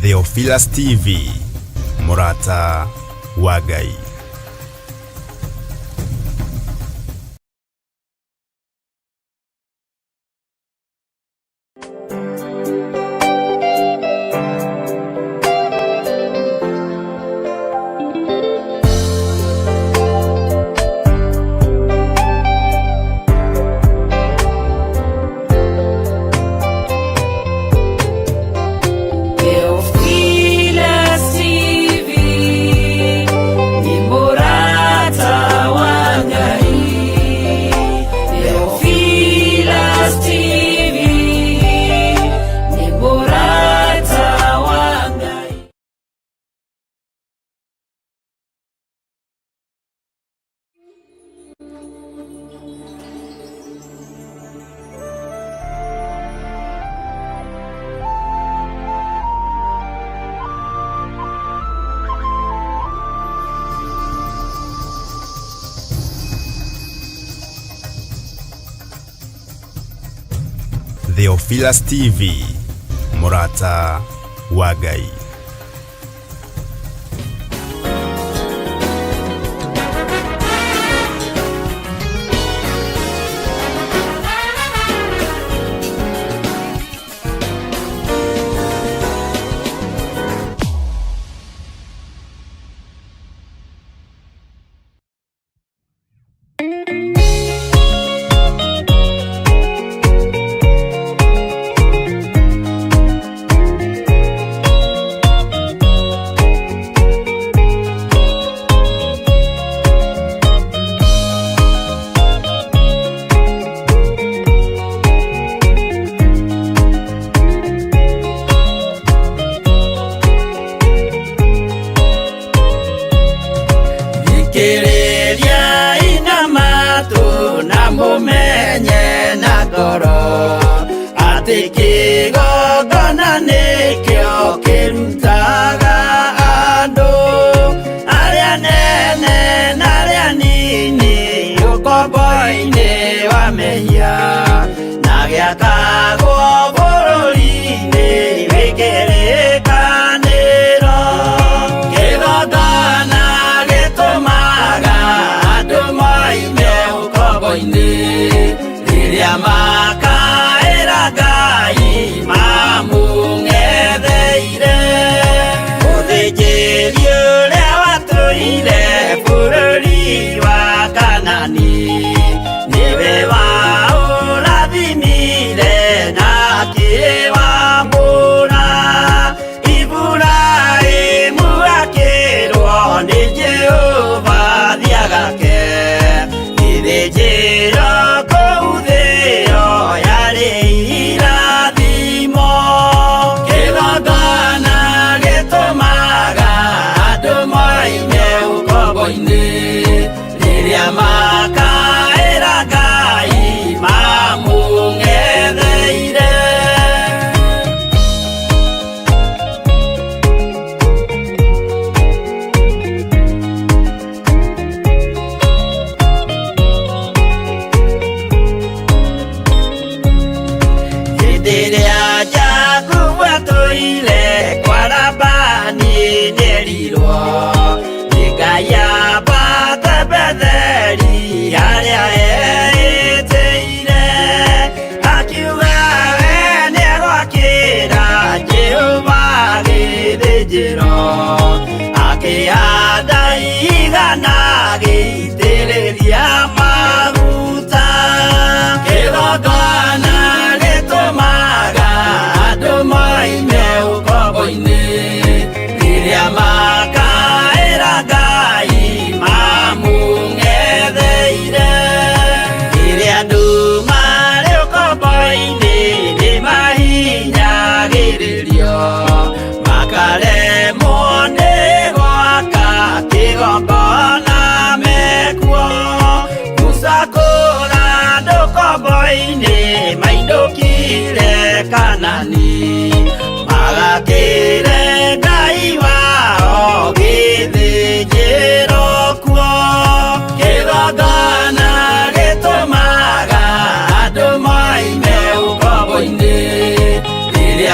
Theophilus TV, MURATA wa Ngai. Theophilus TV, MURATA wa Ngai.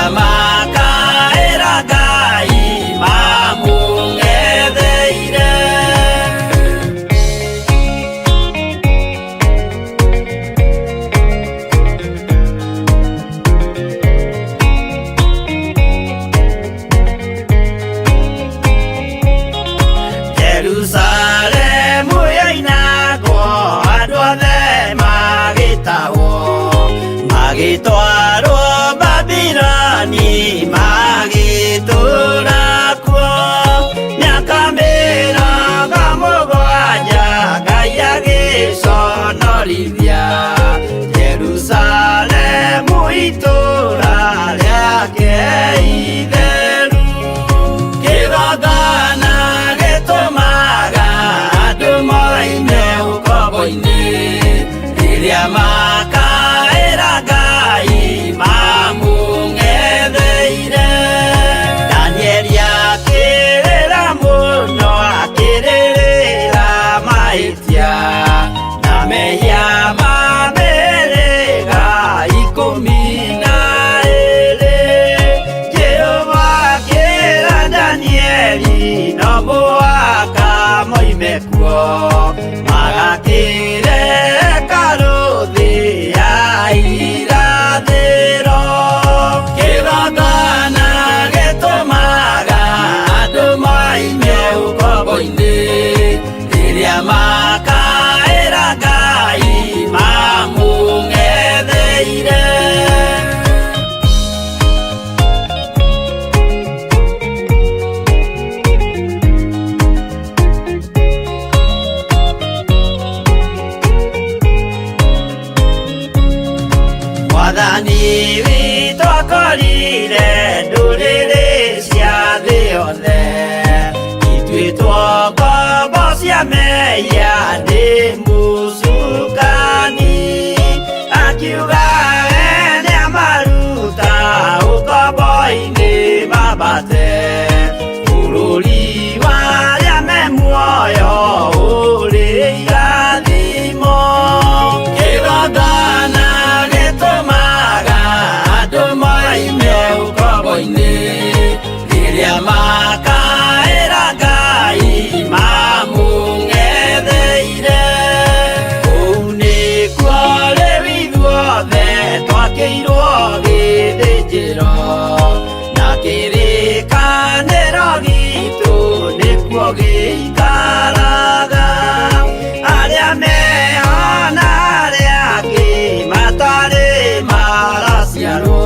Maka eraga makaĩra Ngai mamũng'etheire. Danieli akĩrĩra mũno akĩrĩrĩra mahĩtia na mehia ma mĩhĩrĩga 12. Jehova akĩra Danieli no mũhaka moime kuo magakĩre karũthĩ ya irathĩro. Kĩgongona gĩtũmaga andũ moime ũkombo-inĩ rĩrĩa makaĩra Ngai mamũng'etheire. Mwathani witũ akorire ndũrĩrĩ cia thĩ yothe ituĩtwo ngombo cia mehia ndĩ mũcukani. Akiuga nĩamaruta ũkombo-inĩ mambate bũrũri wa arĩa me muoyo ũrĩ irathimo. Kĩgongona gĩtũmaga andũ moime ũkombo-inĩ rĩrĩa makaĩra Ngai mamũng'etheire. Kũu nĩkuo rĩu ithuothe twakĩirwo gĩthĩnjĩro na kĩrĩkanĩro gitũ nĩkuo gĩikaraga. Arĩa meho na arĩa angĩ matarĩ maraciarwo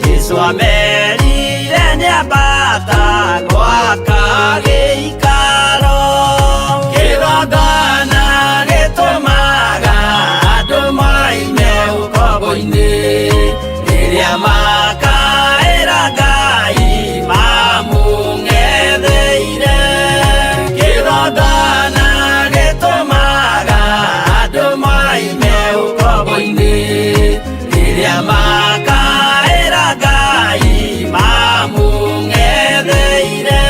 Jesũ amerire nĩambata gwaka gĩikaro. Kĩgongona gĩtũmaga andũ moime ũkombo-inĩ rĩrĩa makaĩra Ngai mamũng'etheire. Kĩgongona gĩtũmaga andũ moime ũkombo-inĩ rĩrĩa makaĩra Ngai mamũng'etheire.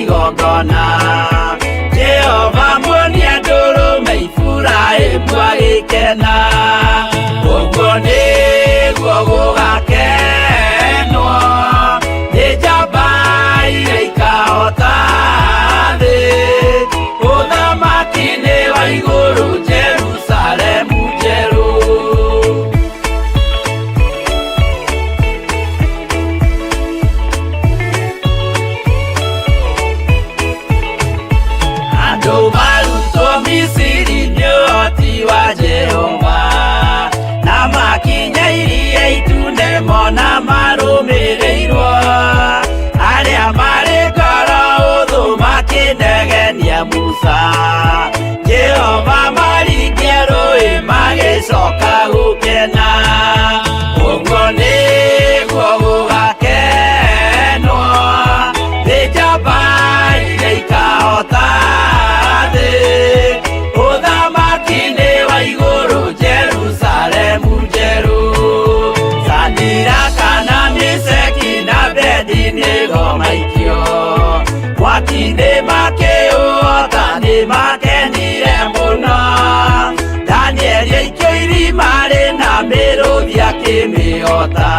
Igongona Jehova muonia ndũrũme Iburahĩmu agĩkena. Ũguo nĩguo gũgakenwo nĩ njamba iria ikahota thĩ. Ũthamaki-inĩ wa igũrũ Jerusalemu njerũ. nĩ makenire mũno. Danieli aikio irima rĩna mĩrũthi akĩmĩhota.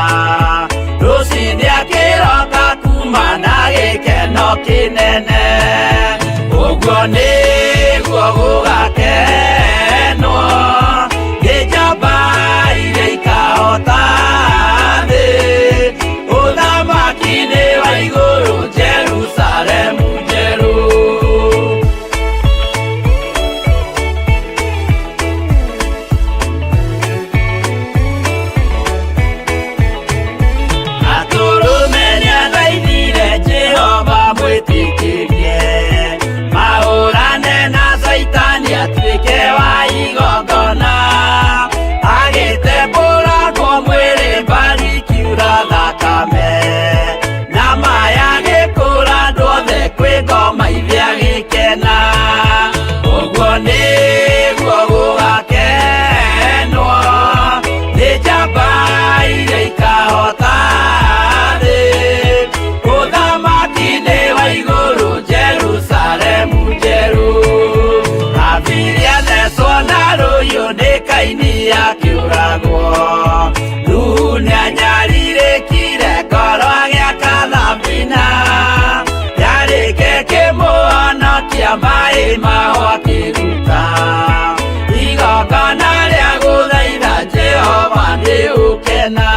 Rũci-ini akĩroka kuma na gĩkeno kĩnene. Ũguo nĩguo gũgakenwo nĩ njamba iria ikahota thĩ. Ũthamaki-inĩ wa igũrũ Jerusalemu njerũ. Atũrũme nĩathaithire Jehova mwĩtĩkĩrie, mahũrane na Saitani atuĩke wa igongona. Agĩtembũragwo mwĩrĩ mbari kiura thakame, na maya gĩkũra andũ othe kwĩ ngoma iria gĩkena. Ũguo nĩguo gũgakenwo nĩ njamba iria ikahota thĩ. Ũthamaki-inĩ wa igũrũ Jerusalemu njerũ. Abiria thecwo na rũhiũ nĩ Kaini akĩũragwo. Nuhu nĩanyarirĩkire ngoro agĩaka thabina, yarĩke kĩmũhonokia maĩ maho akĩruta. Igongona rĩa gũthaitha Jehova nĩ ũkena.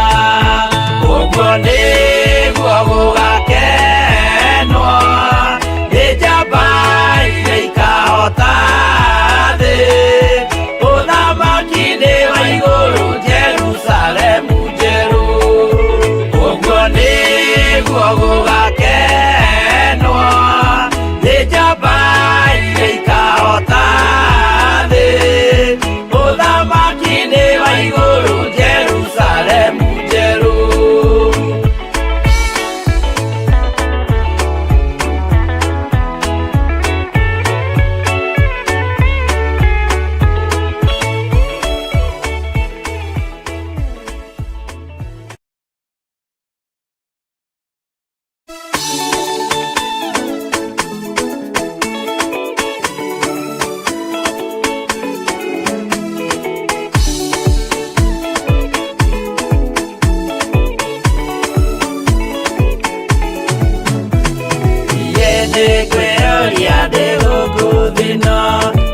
Ũguo nĩguo gũgakenwo nĩ njamba iria ikahota thĩ. Ũthamaki-inĩ wa igũrũ Jerusalemu njerũ. Ũguo nĩguo gũgakenwo nĩ njamba iria ikahota thĩ. Ũthamaki-inĩ wa igũrũ Jerusalemu njerũ.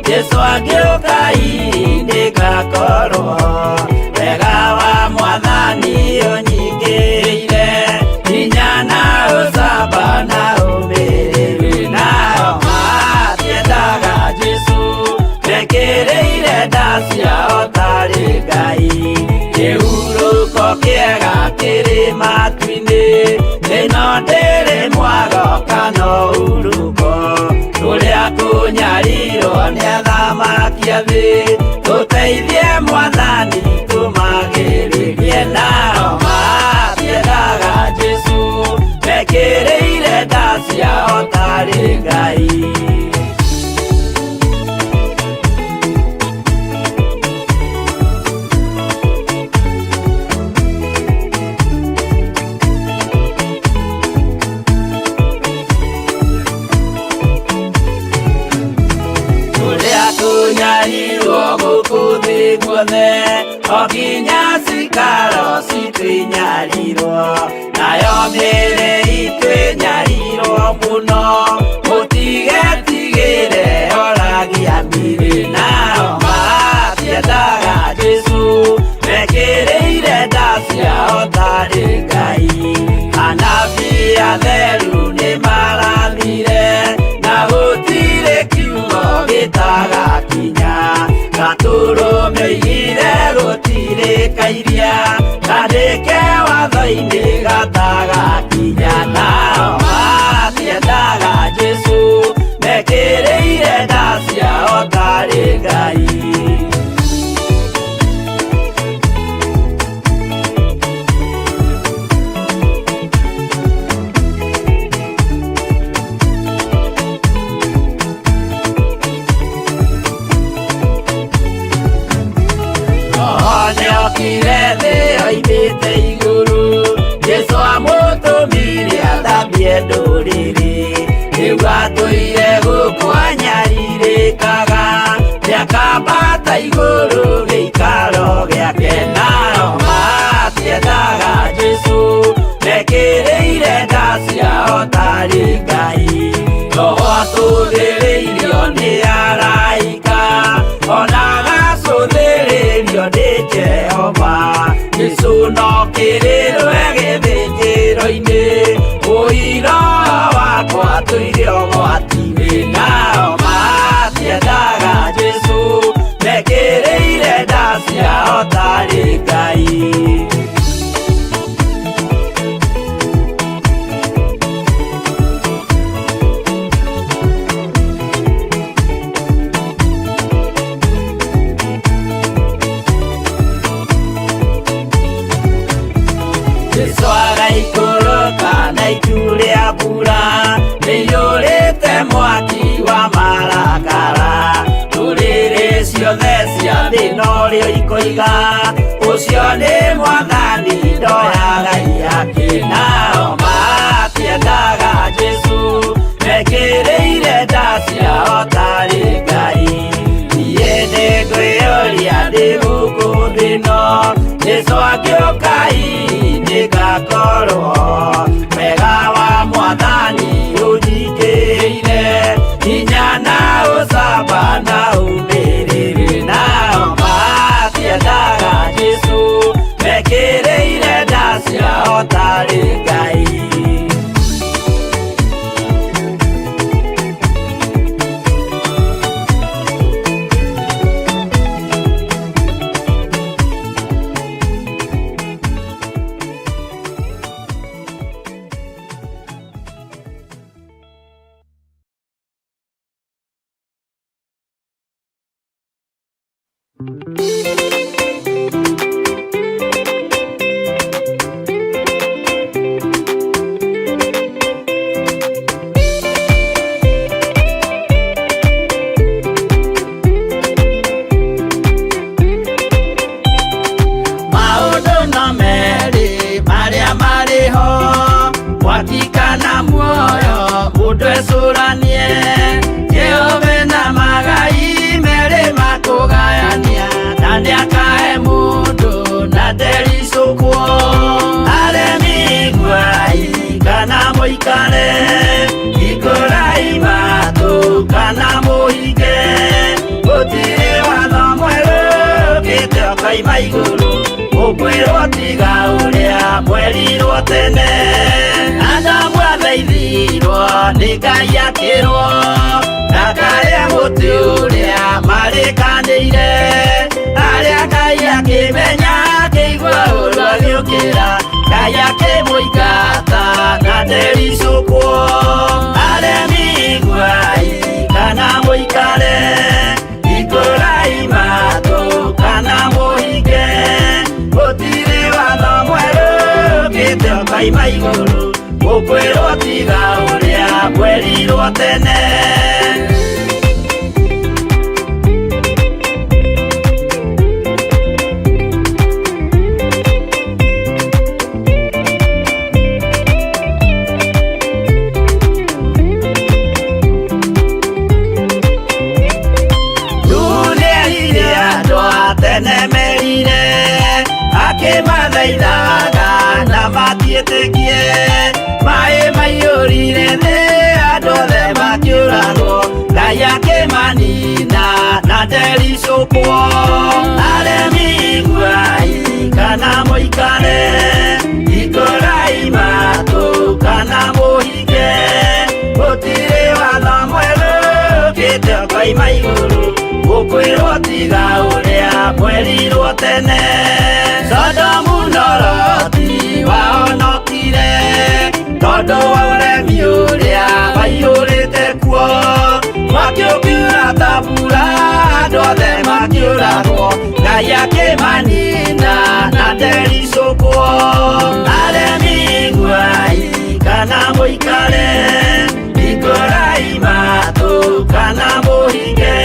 Jesu agĩũka ihinda ngakorwo, wega wa Mwathani ũnyingĩrĩire, hinya na ũcamba na ũmĩrĩru, nao matiendaga Jesu, mekĩrĩire nda ciao tarĩ Ngai. Kĩhurũko kĩega kĩrĩ matu-inĩ, ĩno ndĩrĩ mwago kana ũruko. Tũrĩa tũnyarirwo nĩ athamaki a thĩ, tũteithie Mwathani tũmagĩrĩrie. Nao matiendaga Jesu, mekĩrĩire nda ciao tarĩ Ngai. Tunyarirwo gũkũ thĩ guothe, o nginya cikaro citwĩnyarirwo, nayo mĩĩrĩ itwĩnyarirwo mũno. Mũtigetigĩre oragia mĩĩrĩ, nao matiendaga Jesu, mekĩrĩire nda ciao tarĩ Ngai. Anabii atheru nĩ marathire, na gũtirĩ kiugo gĩtagakinya. Gatũrũme oigire gũtirĩ kairia, kandĩke watho-inĩ gatagakinya. Nao matiendaga Jesu, mekĩrĩire nda ciao tarĩ Ngai. Nĩokire thĩ oimĩte igũrũ, Jesu amũtũmire athambie ndũrĩrĩ. Rĩu atũire gũkũ anyarirĩ gĩkaga gĩakambata igũrũ gĩikaro gĩake nao matiendaga Jesũ mekĩrĩire nda ciao tarĩ Ngai Roho acũthĩrĩirio nĩ araika ona agacũthĩrĩrio nĩ Jehova Jesũ no kĩrĩrwe gĩthĩnjĩro-inĩ ũira wakwa tũire ũgwati-inĩ nao matiendaga Jesũ mekĩrĩire nda ciao tarĩ Ngai mwaki wa marakara tũrĩrĩ ciothe cia thĩ norĩo ikoiga ũcio nĩ mwathani ndoyaga yake nao matiendaga Jesũ mekĩrĩire nda ciao tarĩ Ngai niĩ nĩngwĩyũria ndĩ gũkũ thĩ ĩno Jesũ angĩũka nĩngakorwo wega wa mwathani hinya na ũcamba na ũmĩrĩru nao matiendaga Jesũ mekĩrĩire nda ciao tarĩ Ngai ũkwĩrwo tiga ũrĩa mwerirwo tene Adamu athaithirwo nĩ Ngai akĩrwo ndakarĩa mũtĩ ũrĩa marĩkanĩire arĩa Ngai akĩmenya akĩigua ũru agĩũkĩra Ngai akĩmũingata na ndericũkwo aremi Hwai kana mũikare ikũrai matũ kana mũhinge gũtirĩ watho mwerũ ũkĩte ũkaima igũrũ ũkwĩrwo tiga ũrĩa mwerirwo tene akĩmathaithaga na matiĩtĩkie maĩ maiyũrire thĩ andũ othe makĩũragwo Ngai akĩmanina na ndericũkwo aremi Hwai kana mũikare ikũrai matũ kana mũhinge gũtirĩ watho mwerũ ũkĩte ũkaima igũrũ ũkwĩrwo tiga ũrĩa mwerirwo tene Sodomu na Loti wahonokire tondũ wa ũremi ũrĩa waiyũrĩte kuo mwaki ũkiura ta mbura andũ othe makĩũragwo Ngai akĩmanina na ndericũkwo aremi Hwai kana mũikare ikũrai matũ kana mũhinge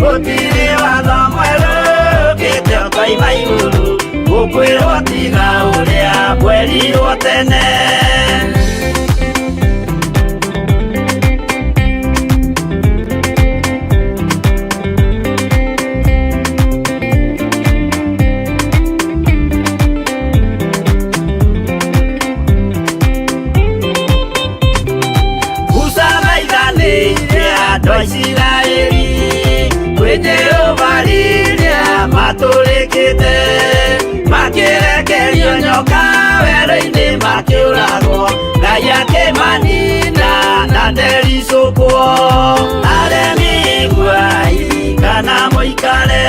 gũtirĩ watho mwerũ ũkĩte ũkaima igũrũ ũkwĩrwo tiga ũrĩa mwerirwo tene matũrĩkĩte makĩrekerio nyoka werũ-inĩ makĩũragwo Ngai akĩmanina na ndericũkwo aremi Hwai kana mũikare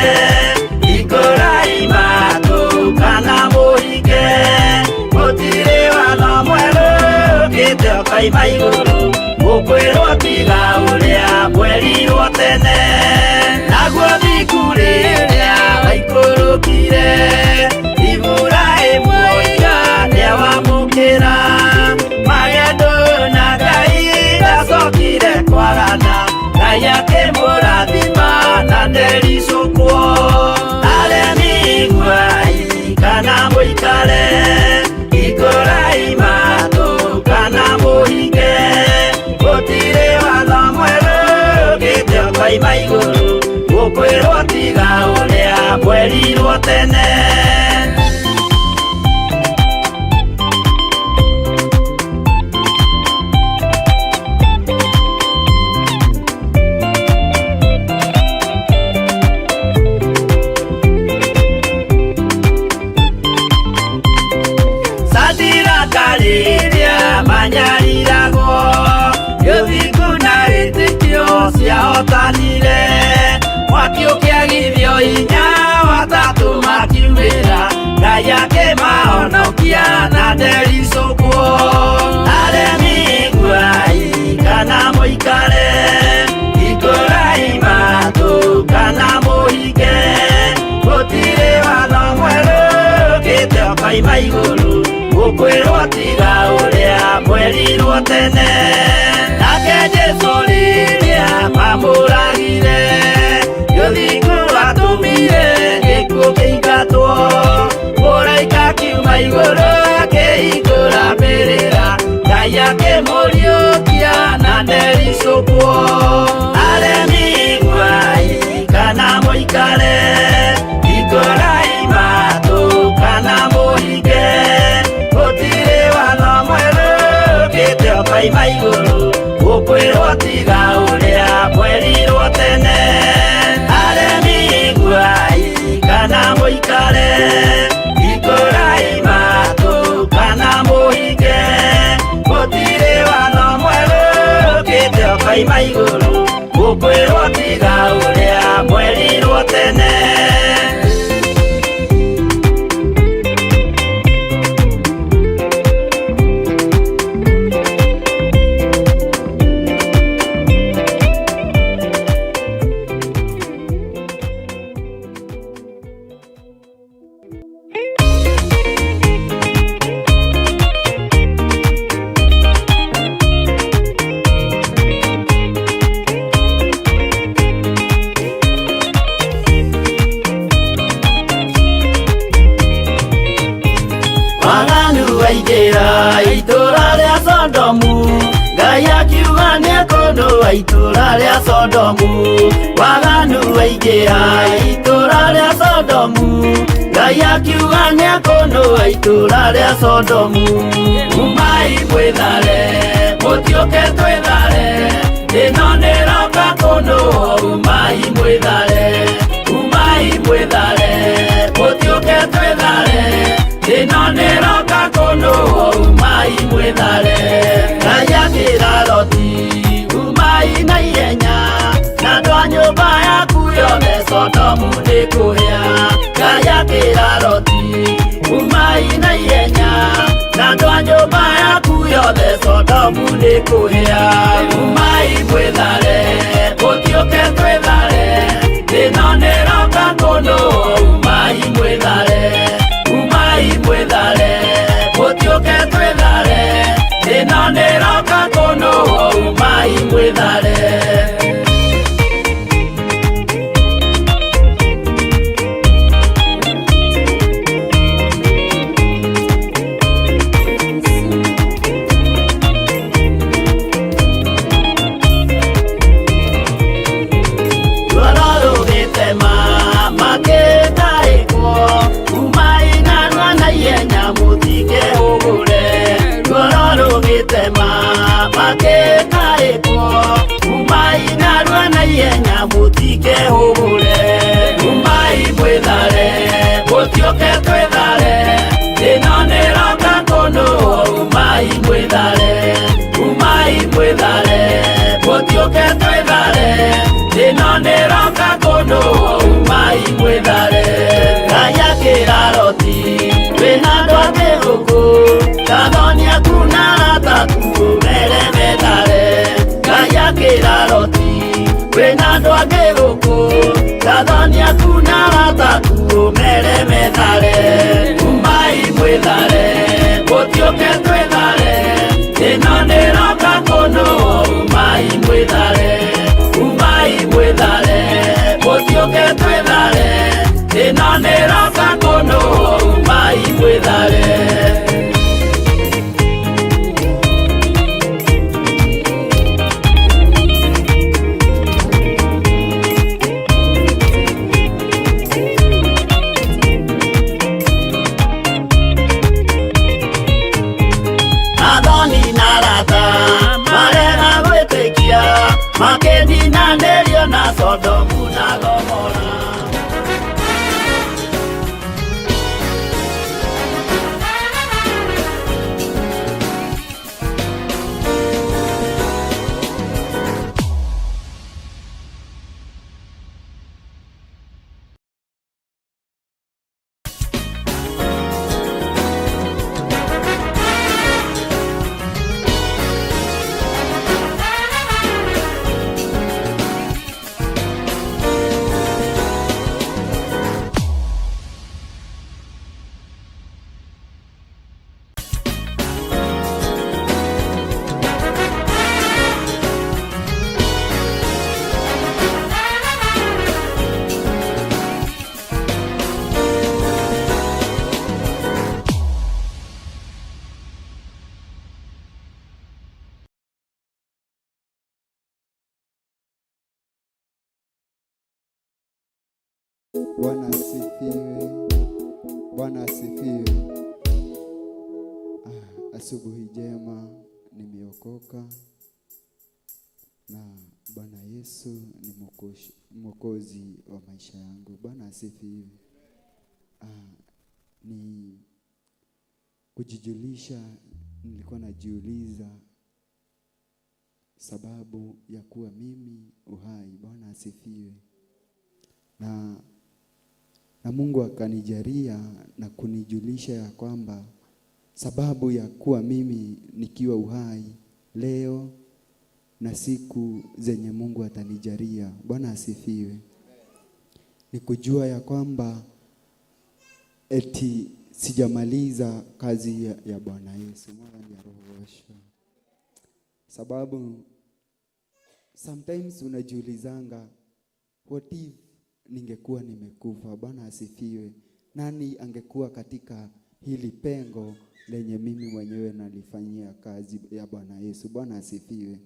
ikũrai matũ kana mũhinge gũtirĩ watho mwerũ ũkĩte ũkaima igũrũ gũkwĩrwo tiga ũrĩa mwerirwo tene naguo thiku rĩrĩa waikũrũkire Iburahĩmu oiga nĩawamũkĩra magendo na Ngai ndacokire kwarana Ngai akĩmũrathima na ndericũkwo aremi Hwai kana mũikare ikũrai matũ kana mũhinge gũtirĩ watho mwerũ ũkĩte ũkaima igũrũ gũkwĩrwo tiga ũrĩa mwerirwo tene Rĩrĩa manyariragwo gĩthiku na wĩtĩkio ciahotanire mwaki ũkĩagithio hinya watatũ makiumĩra Ngai akĩmahonokia na ndericũkwo aremi Hwai kana mũikare ikũrai matũ kana mũhinge gũtirĩ watho mwerũ ũkĩte ũkaima igũrũ gũkwĩrwo tiga ũrĩa mwerirwo tene nake Jesũ rĩrĩa mamũragire gĩthiku atũmire gĩkuũ kĩingatwo mũraika kiuma igũrũ akĩhingũra mbĩrĩra Ngai akĩmũriũkia na ndericũkwo aremi Hwai kana mũikare ikũrai matũ kana mũhinge gũtirĩ watho mwerũ ũkĩte ũkaima igũrũ gũkwĩrwo tiga ũrĩa mwerirwo tene aremi Hwai kana mũikare ikũrai matũ kana mũhinge gũtirĩ watho mwerũ ũkĩte ũkaima igũrũ gũkwĩrwo tiga ũrĩa mwerirwo tene itũra rĩa Sodomu Ngai akiuga nĩekũndũa itũra rĩa Sodomu waganu waingĩra itũra rĩa Sodomu Ngai akiuga nĩekũndũa itũra rĩa Sodomu umai mwĩthare mũtiũke twĩthare ĩno nĩroka kũndũa umai mwĩthare mũtiũke twĩthare ĩno nĩroka kũndũa umai mwĩthare Ngai akĩra Loti umai na ihenya na andũ a nyũmba yaku yothe Sodomu nĩkũhĩa Ngai akĩra Loti umai na ihenya na andũ a nyũmba yaku yothe Sodomu nĩkũhĩa umai mwĩthare mũtiũke twĩthare ĩno nĩroka kũndũa umai mwĩthare mũtiũke twĩthare ĩno nĩroka kũndũa umai mwĩthare Adhonia kuna rataku mere methare umai mwethare gotioke twethare ino niroka kuno umai mwethare gotioke twethare ino niroka kuno umai mwethare. Makeni na Nerio na Sodomu na Gomora. Bwana asifiwe. Bwana asifiwe. Asubuhi njema, nimeokoka na Bwana Yesu ni mwokozi wa maisha yangu. Bwana asifiwe. Ni kujijulisha, nilikuwa najiuliza sababu ya kuwa mimi uhai. Bwana asifiwe. Na Mungu akanijalia na kunijulisha ya kwamba sababu ya kuwa mimi nikiwa uhai leo na siku zenye Mungu atanijalia. Bwana asifiwe. Ni kujua ya kwamba eti sijamaliza kazi ya Bwana Yesu. Sababu sometimes unajiulizanga, what if ningekuwa nimekufa? Bwana asifiwe. Nani angekuwa katika hili pengo lenye mimi mwenyewe nalifanyia kazi ya Bwana Yesu? Bwana asifiwe.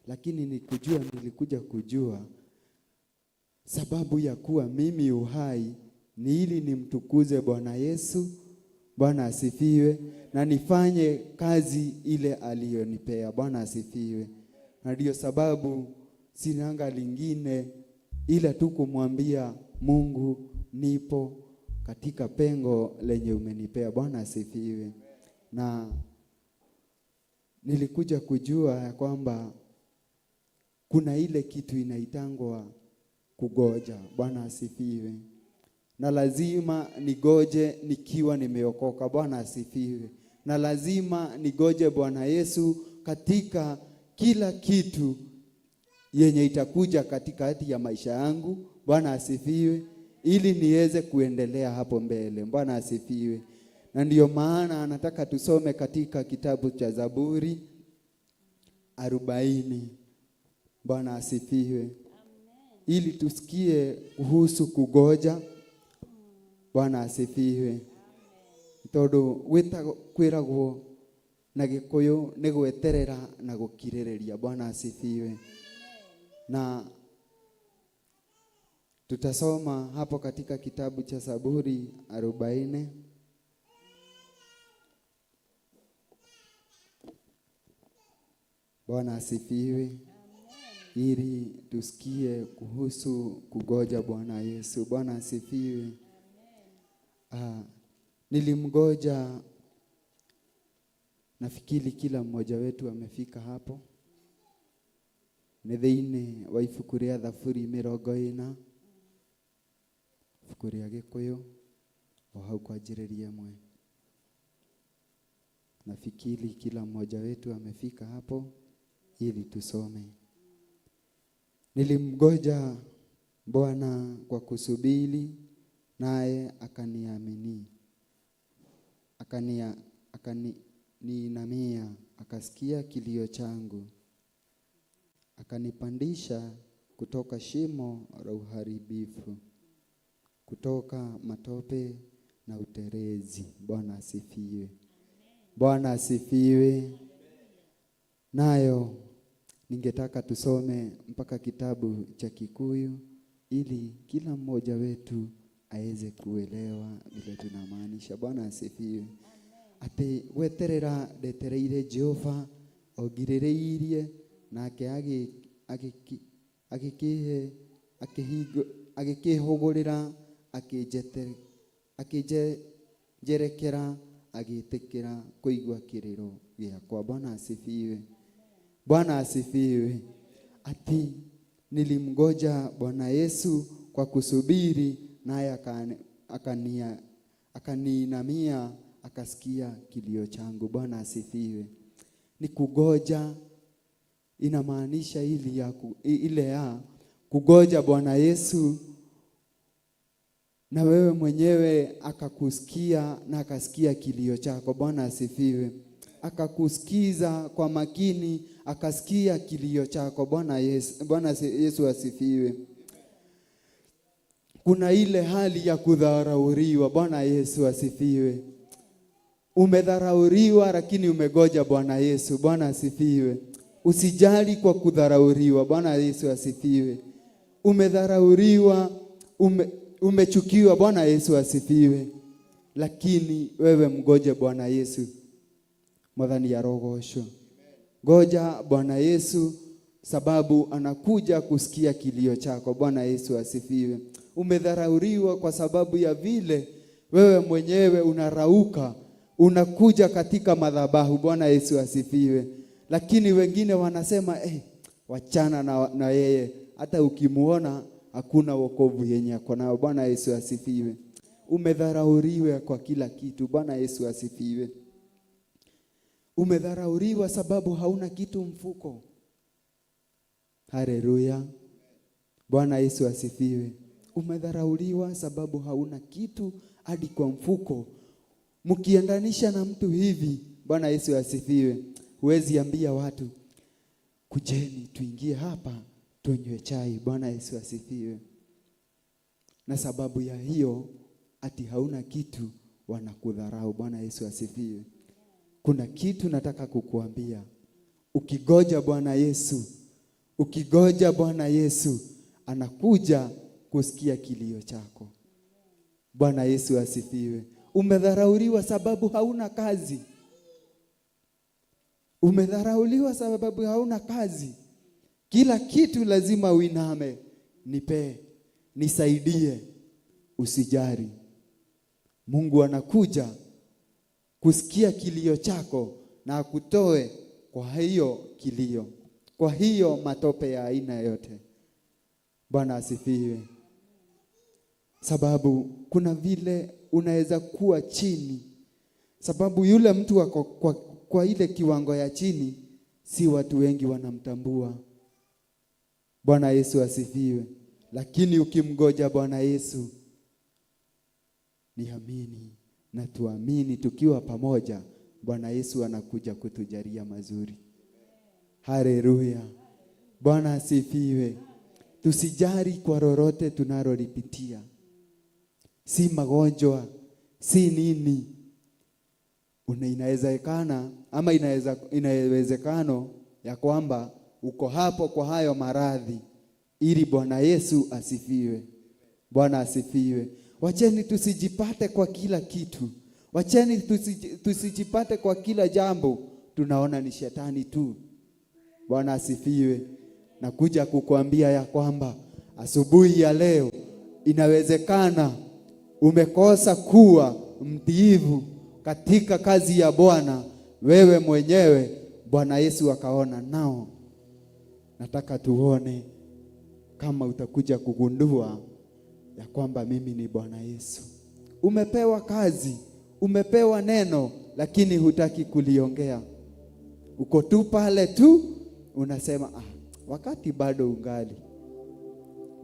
Lakini nilikuja kujua sababu ya kuwa mimi uhai ni ili nimtukuze Bwana Yesu. Bwana asifiwe. Na nifanye kazi ile aliyonipea. Bwana asifiwe. Na ndio sababu sinanga lingine ila tu kumwambia Mungu, nipo katika pengo lenye umenipea. Bwana asifiwe. Na nilikuja kujua ya kwamba kuna ile kitu inaitangwa kugoja. Bwana asifiwe. Na lazima nigoje nikiwa nimeokoka. Bwana asifiwe. Na lazima nigoje Bwana Yesu katika kila kitu yenye itakuja katikati ya maisha yangu. Bwana asifiwe. Ili niweze kuendelea hapo mbele. Bwana asifiwe. Na ndiyo maana anataka tusome katika kitabu cha Zaburi 40. Bwana asifiwe. Amen. Ili tusikie kuhusu kugoja. Bwana asifiwe. Todo wita kwiragwo na Gikuyu ni gweterera na gukirireria. Bwana asifiwe. Na tutasoma hapo katika kitabu cha Zaburi 40. Bwana asifiwe. Ili tusikie kuhusu kugoja Bwana Yesu. Bwana asifiwe. Nilimgoja, nafikiri kila mmoja wetu amefika hapo. Nethine wa ibuku ria Thaburi 40, ibuku ria Gikuyu, o hau kwanjĩrĩria mwe. Nafikiri kila mmoja wetu amefika hapo ili tusome. Nilimgoja Bwana kwa kusubiri, naye akaniamini. Akaniinamia, akasikia kilio changu. Akanipandisha kutoka shimo la uharibifu, kutoka matope na uterezi. Bwana asifiwe. Bwana asifiwe. Nayo ningetaka tusome mpaka kitabu cha Kikuyu ili kila mmoja wetu aweze kuelewa vile tunamaanisha. Bwana asifiwe. Ati weterera ndetereire Jehova ogirireirie nake agikihugurira akijerekera agitikira kuigwa kiriro giakwa. Bwana asifiwe. Bwana asifiwe. Ati nilimgoja Bwana Yesu kwa kusubiri, naye akaniinamia, akasikia kilio changu. Bwana asifiwe. Ni kugoja inamaanisha ile ya kugoja Bwana Yesu, na wewe mwenyewe akakusikia na akasikia kilio chako. Bwana asifiwe. Akakusikiza kwa makini, akasikia kilio chako. Bwana Yesu asifiwe. Kuna ile hali ya kudharauriwa. Bwana Yesu asifiwe. Umedharauriwa lakini umegoja Bwana Yesu. Bwana asifiwe. Usijali kwa kudharauriwa. Bwana Yesu asifiwe. Umedharauriwa, umechukiwa. Bwana Yesu asifiwe. Lakini wewe mgoje Bwana Yesu. Mwadhani ya rogosho. Goja Bwana Yesu sababu anakuja kusikia kilio chako. Bwana Yesu asifiwe. Umedharauriwa kwa sababu ya vile wewe mwenyewe unarauka, unakuja katika madhabahu. Bwana Yesu asifiwe. Lakini wengine wanasema wachana na yeye, hata ukimuona hakuna wokovu yenye ako nao. Bwana Yesu asifiwe. Umedharauriwa kwa kila kitu. Bwana Yesu asifiwe. Umedharauriwa sababu hauna kitu mfuko. Haleluya. Bwana Yesu asifiwe. Umedharauriwa sababu hauna kitu hadi kwa mfuko. Mkiendanisha na mtu hivi, Bwana Yesu asifiwe, huwezi ambia watu kujeni tuingie hapa tunywe chai. Bwana Yesu asifiwe. Na sababu ya hiyo ati hauna kitu, wanakudharau. Bwana Yesu asifiwe. Kuna kitu nataka kukuambia. Ukigoja Bwana Yesu, ukigoja Bwana Yesu, anakuja kusikia kilio chako. Bwana Yesu asifiwe. Umedharauriwa sababu hauna kazi. Umedharauliwa sababu hauna kazi. Kila kitu lazima uiname, nipe, nisaidie. Usijari. Mungu anakuja kusikia kilio chako na akutoe kwa hiyo kilio, kwa hiyo matope ya aina yote. Bwana asifiwe. Sababu kuna vile unaweza kuwa chini. Sababu yule mtu wako kwa ile kiwango ya chini, si watu wengi wanamtambua. Bwana Yesu asifiwe. Lakini ukimgoja Bwana Yesu, niamini na tuamini tukiwa pamoja, Bwana Yesu anakuja kutujalia mazuri. Haleluya. Bwana asifiwe. Tusijari kwa lolote tunalolipitia. Si magonjwa, si nini. Inawezekana ama inawezekano ya kwamba uko hapo kwa hayo maradhi ili Bwana Yesu asifiwe. Bwana asifiwe. Wacheni tusijipate kwa kila kitu. Wacheni tusijipate kwa kila jambo tunaona ni shetani tu. Bwana asifiwe. Nakuja kukuambia ya kwamba asubuhi ya leo inawezekana umekosa kuwa mtiifu katika kazi ya Bwana wewe mwenyewe. Bwana Yesu akaona nao. Nataka tuone kama utakuja kugundua ya kwamba mimi ni Bwana Yesu. Umepewa kazi, umepewa neno, lakini hutaki kuliongea. Uko tu pale tu unasema wakati bado ungali.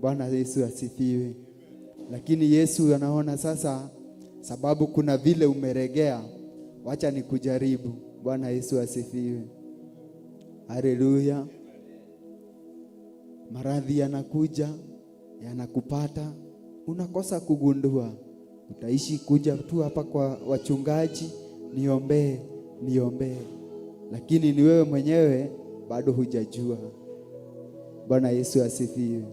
Bwana Yesu asifiwe. Lakini Yesu anaona sasa, sababu kuna vile umeregea, wacha nikujaribu. Bwana Yesu asifiwe. Haleluya. Maradhi yanakuja, yanakupata, unakosa kugundua. Utaishi kuja tu hapa kwa wachungaji, niombee. Lakini ni wewe mwenyewe bado hujajua. Bwana Yesu asifiwe.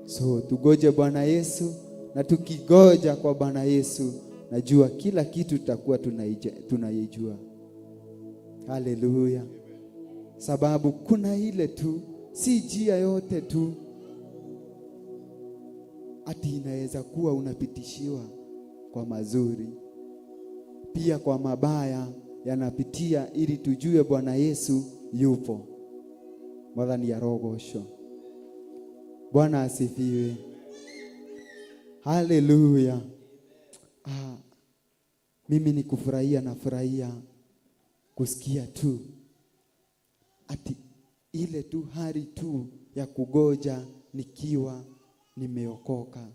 So tugoje Bwana Yesu, na tukigoja kwa Bwana Yesu, najua kila kitu tutakuwa tunaijua. Haleluya. Sababu kuna ile tu, si njia yote tu ati inaweza kuwa unapitishiwa kwa mazuri, pia kwa mabaya yanapitia, ili tujue Bwana Yesu yupo. Mwadhani ya rogosho. Bwana asifiwe. Haleluya. Mimi ni kufurahia, nafurahia kusikia tu ati ile tu hali tu ya kugoja nikiwa nimeokoka,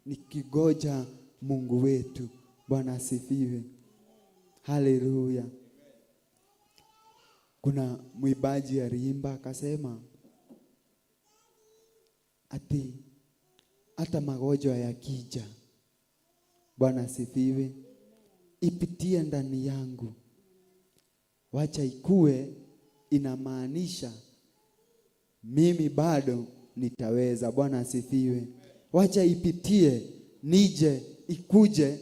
nikigoja Mungu wetu. Bwana asifiwe. Haleluya. Kuna mwimbaji aliimba akasema ati hata magonjwa yakija, Bwana asifiwe, ipitie ndani yangu, wacha ikue inamaanisha mimi bado nitaweza. Bwana asifiwe. Wacha ipitie, nije ikuje,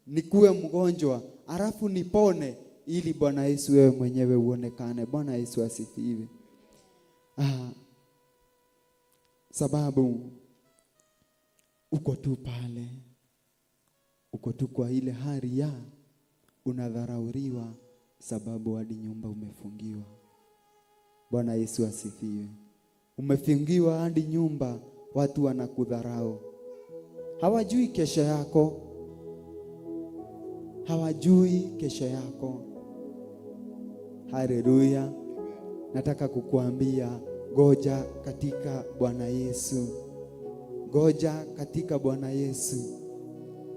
nikuwe mgonjwa alafu nipone, ili Bwana Yesu wewe mwenyewe uonekane. Bwana Yesu asifiwe. Sababu uko tu pale, uko tu kwa ile hali ya unadharauriwa, sababu hadi nyumba umefungiwa. Bwana Yesu asifiwe. Umefungiwa hadi nyumba, watu wanakudharau. Hawajui kesho yako. Hawajui kesho yako. Haleluya. Nataka kukuambia, goja katika Bwana Yesu. Goja katika Bwana Yesu.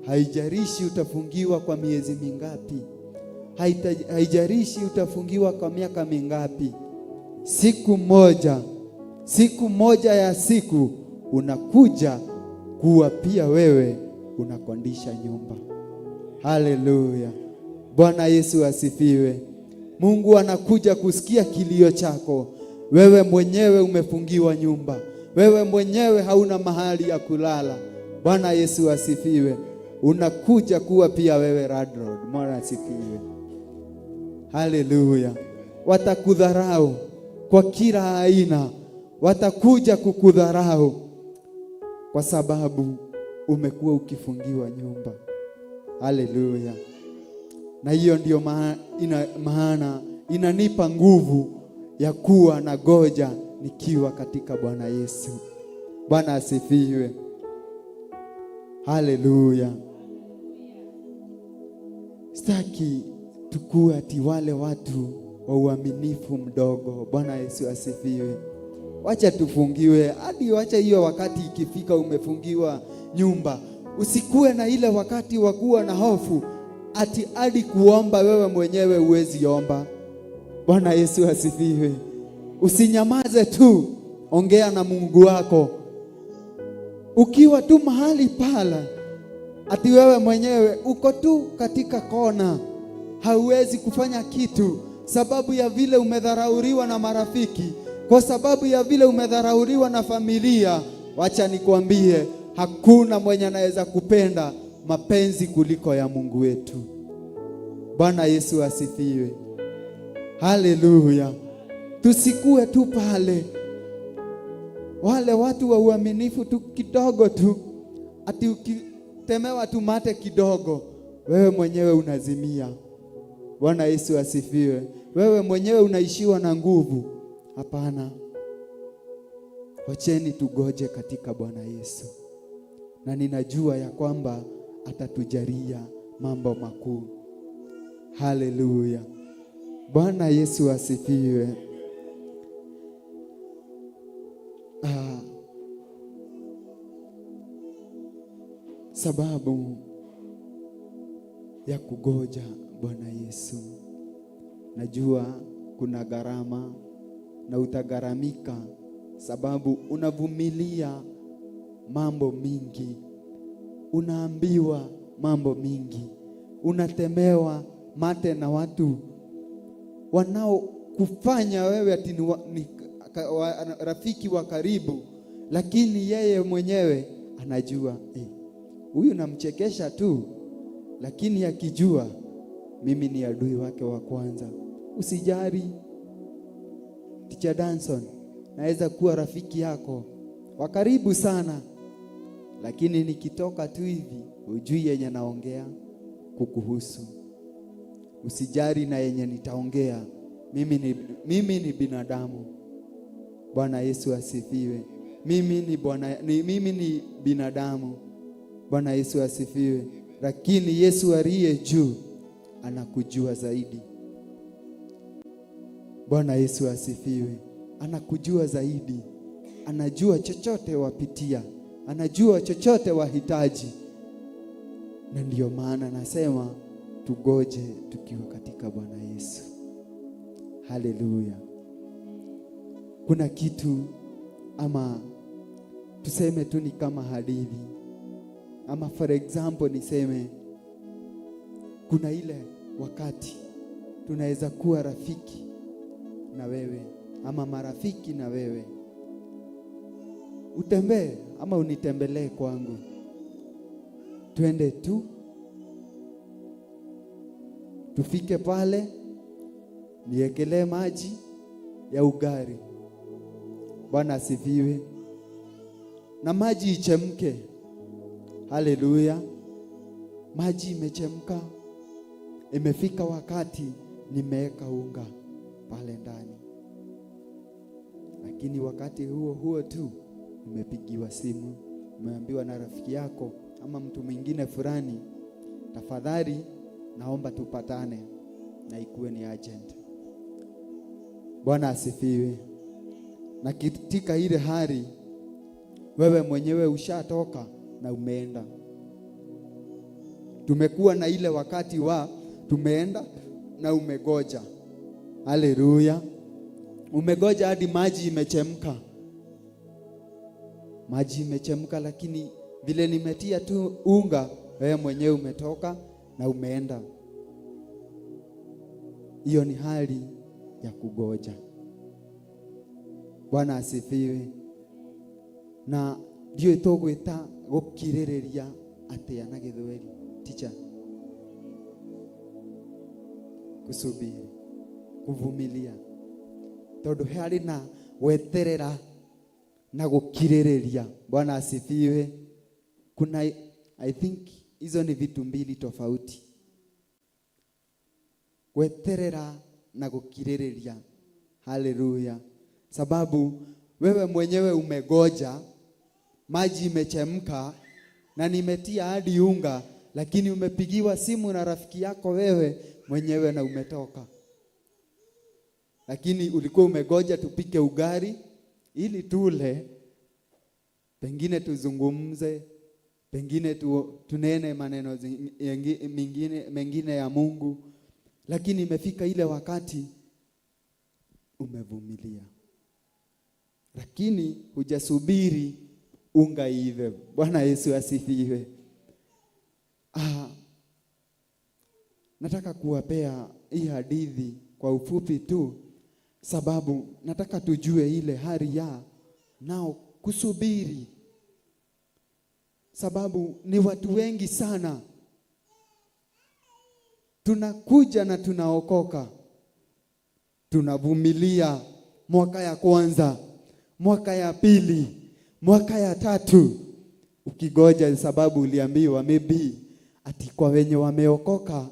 Haijarishi utafungiwa kwa miezi mingapi. Haijarishi utafungiwa kwa miaka mingapi. Siku moja ya siku unakuja kuwa pia wewe unakondisha nyumba. Haleluya. Bwana Yesu asifiwe. Mungu anakuja kusikia kilio chako. Wewe mwenyewe umefungiwa nyumba. Wewe mwenyewe hauna mahali ya kulala. Bwana Yesu asifiwe. Unakuja kuwa pia wewe landlord. Bwana asifiwe. Haleluya. Watakudharau kwa kila aina. Watakuja kukudharau kwa sababu umekuwa ukifungiwa nyumba. Haleluya. Na hiyo ndio maana inanipa nguvu ya kuwa na goja nikiwa katika Bwana Yesu. Bwana asifiwe. Haleluya. Sitaki tukue ati wale watu wa uaminifu mdogo. Bwana Yesu asifiwe. Wacha tufungiwe hadi, wacha hiyo wakati ikifika umefungiwa nyumba, usikue na ile wakati wa kuwa na hofu ati hadi kuomba wewe mwenyewe uwezi omba. Bwana Yesu asifiwe. Usinyamaze tu, ongea na Mungu wako. Ukiwa tu mahali pala ati wewe mwenyewe uko tu katika kona, hauwezi kufanya kitu sababu ya vile umedharauriwa na marafiki, kwa sababu ya vile umedharauriwa na familia. Wacha nikwambie, hakuna mwenye anaweza kupenda mapenzi kuliko ya Mungu wetu. Bwana Yesu asifiwe. Haleluya. Tusikue tu pale wale watu wa uaminifu tu kidogo tu, ati ukitemewa tu mate kidogo wewe mwenyewe unazimia. Bwana Yesu asifiwe. Wewe mwenyewe unaishiwa na nguvu. Hapana. Wacheni tugoje katika Bwana Yesu, na ninajua ya kwamba atatujalia mambo makuu. Haleluya. Bwana Yesu asifiwe. sababu ya kugoja Bwana Yesu. Najua kuna gharama na utagharamika, sababu unavumilia mambo mingi, unaambiwa mambo mingi, unatemewa mate na watu wanao kufanya wewe ati ni rafiki wa karibu, lakini yeye mwenyewe anajua huyu namchekesha tu, lakini akijua mimi ni adui wake wa kwanza. Usijari, Teacher Danson, naweza kuwa rafiki yako wa karibu sana, lakini nikitoka tu hivi hujui yenye naongea kukuhusu. Usijari na yenye nitaongea. Mimi ni binadamu. Bwana Yesu asifiwe. Mimi ni binadamu. Bwana Yesu asifiwe. Lakini Yesu aliye juu anakujua zaidi. Bwana Yesu asifiwe. Anakujua zaidi. Anajua chochote wapitia. Anajua chochote wahitaji. Na ndiyo maana nasema tugoje tukiwa katika Bwana Yesu. Haleluya. Kuna kitu, ama tuseme tu ni kama hadithi, ama for example niseme kuna ile wakati tunaweza kuwa rafiki na wewe ama marafiki na wewe, utembee ama unitembelee kwangu, twende tu tufike pale niekelee maji ya ugari. Bwana asifiwe. Na maji ichemke. Haleluya. Maji imechemka. Imefika wakati nimeweka unga pale ndani. Lakini wakati huo tu umepigiwa simu, umeambiwa na rafiki yako ama mtu mwingine fulani, tafadhali naomba tupatane, na ikuwe ni urgent. Bwana asifiwe. Na katika ile hali wewe mwenyewe ushatoka na umeenda. Tumekuwa na ile wakati wa tumeenda na umegoja. Haleluya. Umegoja hadi maji imechemka. Maji imechemka, lakini vile nimetia tu unga, wewe mwenyewe umetoka na umeenda. Hiyo ni hali ya kugoja. Bwana asifiwe. Na ndio itogwita gukirireria atia na githweri. Teacher, kusubiri, kuvumilia. Tondu hari na weterera na gukirireria. Bwana asifiwe. Kuna I think hizo ni vitu mbili tofauti. Weterera na gukirireria. Haleluya. Sababu wewe mwenyewe umegoja, maji imechemka na nimetia hadi unga, lakini umepigiwa simu na rafiki yako wewe mwenyewe na umetoka. Lakini ulikuwa umegoja tupike ugari ili tule, pengine tuzungumze, pengine tunene maneno mengine ya Mungu, lakini imefika ile wakati umevumilia. Lakini hujasubiri unga ive. Bwana Yesu asifiwe. Nataka kuwapea hii hadithi kwa ufupi tu, sababu nataka tujue ile hali ya nao kusubiri. Sababu ni watu wengi sana tunakuja na tunaokoka, tunavumilia mwaka ya kwanza, mwaka ya pili, mwaka ya tatu, ukigoja sababu uliambiwa maybe ati kwa wenye wameokoka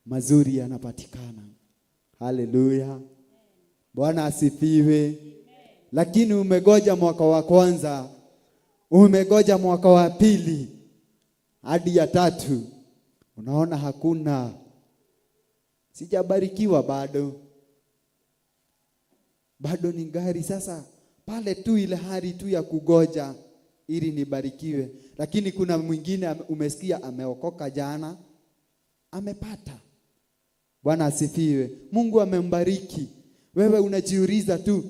mazuri yanapatikana. Haleluya. Bwana asifiwe. Lakini umegoja mwaka wa kwanza, umegoja mwaka wa pili hadi ya tatu, unaona hakuna, sijabarikiwa bado ni ngari. Sasa pale tu ile hali tu ya kugoja ili nibarikiwe. Lakini kuna mwingine umesikia ameokoka jana, amepata. Bwana asifiwe. Mungu amembariki. Wewe unajiuliza tu,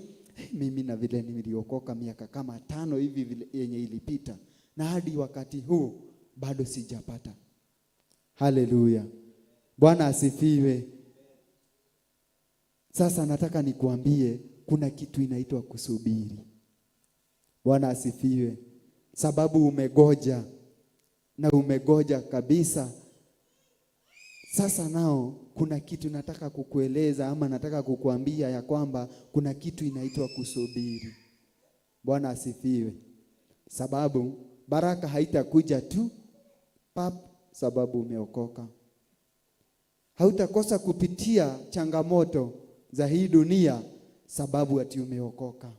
mimi na vile niliokoka miaka kama 5 hivi vile yenye ilipita, na hadi wakati huu bado sijapata. Haleluya. Bwana asifiwe. Sasa nataka nikuambie kuna kitu inaitwa kusubiri. Bwana asifiwe. Sababu umegoja na umegoja kabisa. Sasa nao kuna kitu nataka kukueleza ama nataka kukuambia ya kwamba kuna kitu inaitwa kusubiri. Bwana asifiwe. Sababu baraka haitakuja tu pap sababu umeokoka. Hautakosa kupitia changamoto za hii dunia sababu ati umeokoka.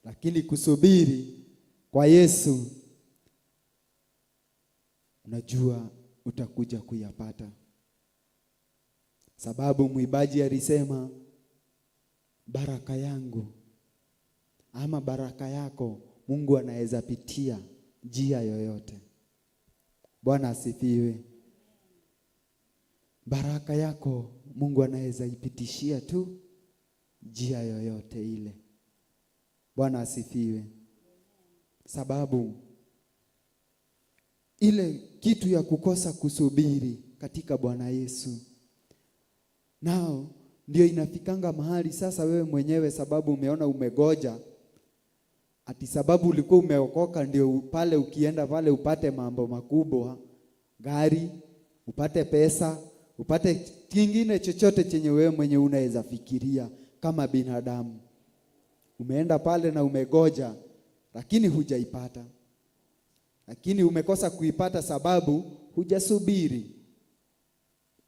Lakini kusubiri kwa Yesu, unajua utakuja kuyapata. Sababu mwimbaji alisema, baraka yangu ama baraka yako Mungu anaweza pitia njia yoyote. Bwana asifiwe. Baraka yako Mungu anaweza ipitishia tu njia yoyote ile. Bwana asifiwe. Sababu ile kitu ya kukosa kusubiri katika Bwana Yesu, nao ndio inafikanga mahali sasa wewe mwenyewe, sababu umeona umegoja, ati sababu ulikuwa umeokoka ndio pale ukienda pale upate mambo makubwa, gari, upate pesa, upate kingine chochote chenye wewe mwenye unaweza fikiria kama binadamu. Umeenda pale na umegoja, lakini hujaipata. Lakini umekosa kuipata sababu hujasubiri.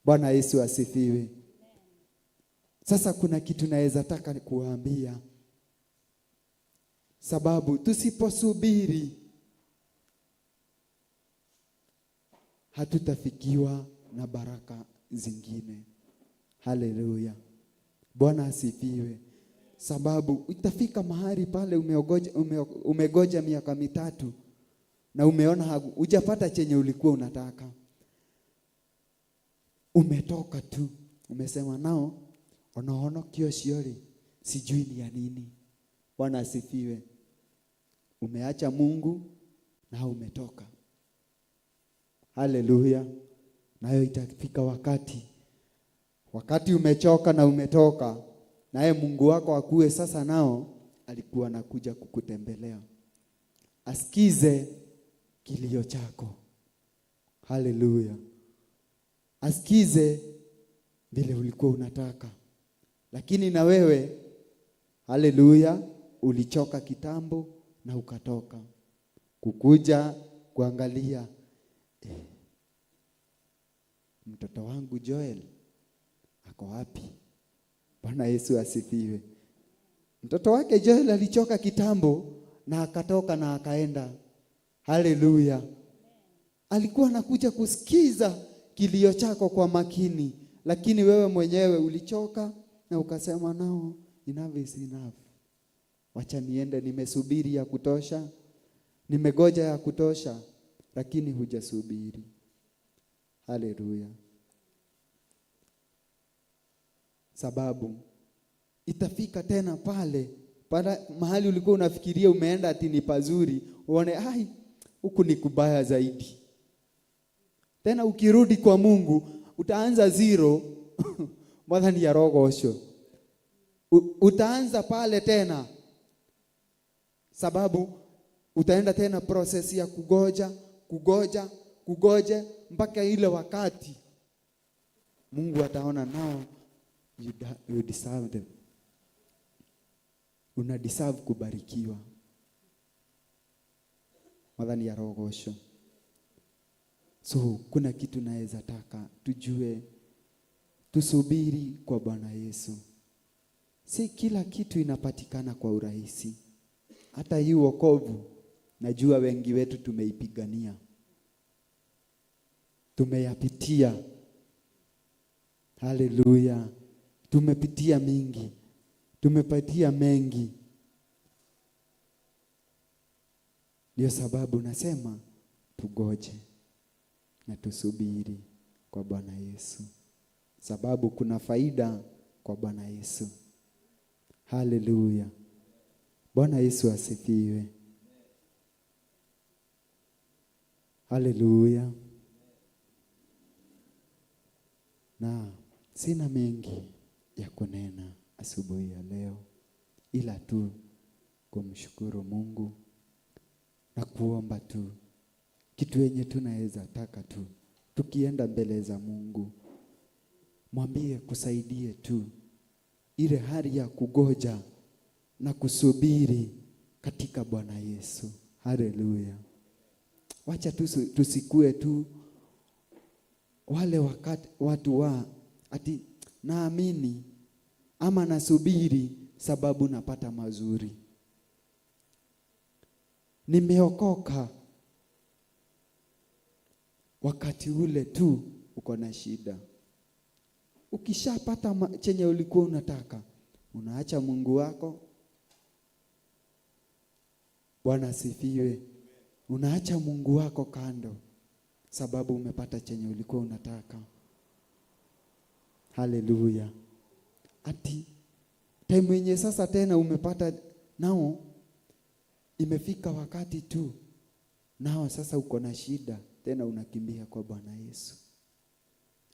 Bwana Yesu asifiwe. Sasa kuna kitu naweza taka kuambia. Sababu tusiposubiri hatutafikiwa na baraka zingine. Haleluya. Bwana asifiwe. Sababu utafika mahali pale umegoja miaka 3 na umeona hujapata chenye ulikuwa unataka. Umetoka tu, umesema nao onaona kioshiori sijui ni ya nini. Bwana asifiwe. Umeacha Mungu na umetoka. Haleluya. Nayo itafika wakati umechoka na umetoka, naye Mungu wako akue sasa nao alikuwa anakuja kukutembelea, asikize kilio chako. Haleluya. Asikize vile ulikuwa unataka, lakini na wewe haleluya ulichoka kitambo na ukatoka kukuja kuangalia mtoto wangu Joel ako wapi? Bwana Yesu asifiwe. Mtoto wake Joel alichoka kitambo na akatoka na akaenda. Haleluya. Alikuwa anakuja kusikiza kilio chako kwa makini, lakini wewe mwenyewe ulichoka na ukasema nao enough is enough. Wacha niende, nimesubiri ya kutosha, nimegoja ya kutosha, lakini hujasubiri. Haleluya. Sababu itafika tena pale mahali ulikuwa unafikiria umeenda ati ni pazuri, uone huku ni kubaya zaidi. Tena ukirudi kwa Mungu utaanza zero mwadhani ya rogosho. Utaanza pale tena, sababu utaenda tena process ya kugoja mpaka ile wakati Mungu ataona nao you deserve them. Una deserve kubarikiwa. Mwadhani ya rogosho. So kuna kitu naweza taka tujue, tusubiri kwa Bwana Yesu. Si kila kitu inapatikana kwa urahisi. Hata hii wokovu najua wengi wetu tumeipigania, tumeyapitia. Haleluya. Tumepitia mingi, tumepatia mengi. Ndio sababu nasema tugoje na tusubiri kwa Bwana Yesu, sababu kuna faida kwa Bwana Yesu. Haleluya. Bwana Yesu asifiwe. Haleluya. Na sina mengi ya kunena asubuhi ya leo, ila tu kumshukuru Mungu na kuomba tu kitu yenye tunaweza taka tu. Tukienda mbele za Mungu, mwambie kusaidie tu ile hali ya kugoja na kusubiri katika Bwana Yesu. Haleluya. Wacha tusikue tu wale watu wa ati naamini ama nasubiri sababu napata mazuri. Nimeokoka wakati ule tu uko na shida. Ukishapata chenye ulikuwa unataka, unaacha Mungu wako. Bwana asifiwe. Unaacha Mungu wako kando sababu umepata chenye ulikuwa unataka. Haleluya. Ati time yenye sasa tena umepata nao, imefika wakati tu nao sasa uko na shida, tena unakimbia kwa Bwana Yesu.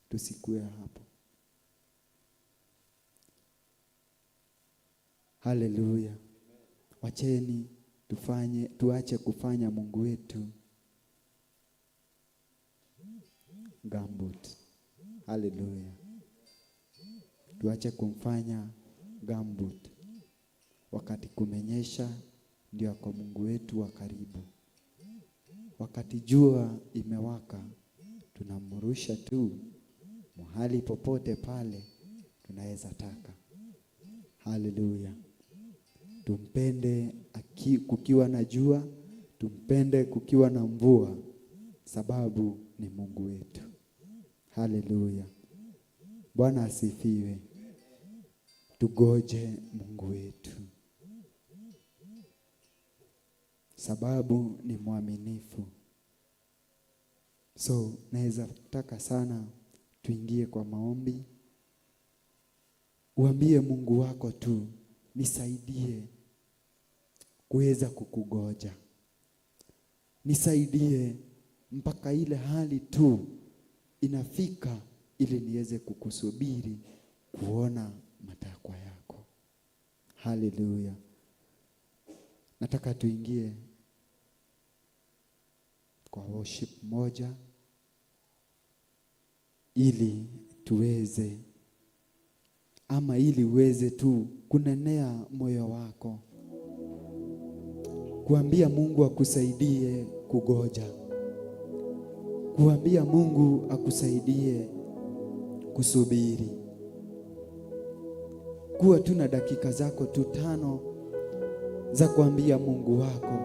Tusikue hapo. Haleluya. Wacheni tuache kufanya Mungu wetu gambut. Haleluya. Tuache kumfanya gambut. Wakati kumenyesha ndio kwa Mungu wetu wa karibu. Wakati jua imewaka tunamrusha tu mahali popote pale tunaweza taka. Haleluya. Tumpende kukiwa na jua, tumpende kukiwa na mvua, sababu ni Mungu wetu. Haleluya. Bwana asifiwe. Tugoje Mungu wetu, sababu ni mwaminifu. So naweza taka sana tuingie kwa maombi. Uambie Mungu wako tu, nisaidie kuweza kukugoja. Nisaidie mpaka ile hali tu inafika ili niweze kukusubiri kuona matakwa yako. Haleluya. Nataka tuingie kwa worship moja ili tuweze ili uweze tu kunenea moyo wako, kuambia Mungu akusaidie kugoja, kuambia Mungu akusaidie kusubiri. Kuwa tu na dakika zako tu 5 za kuambia Mungu wako,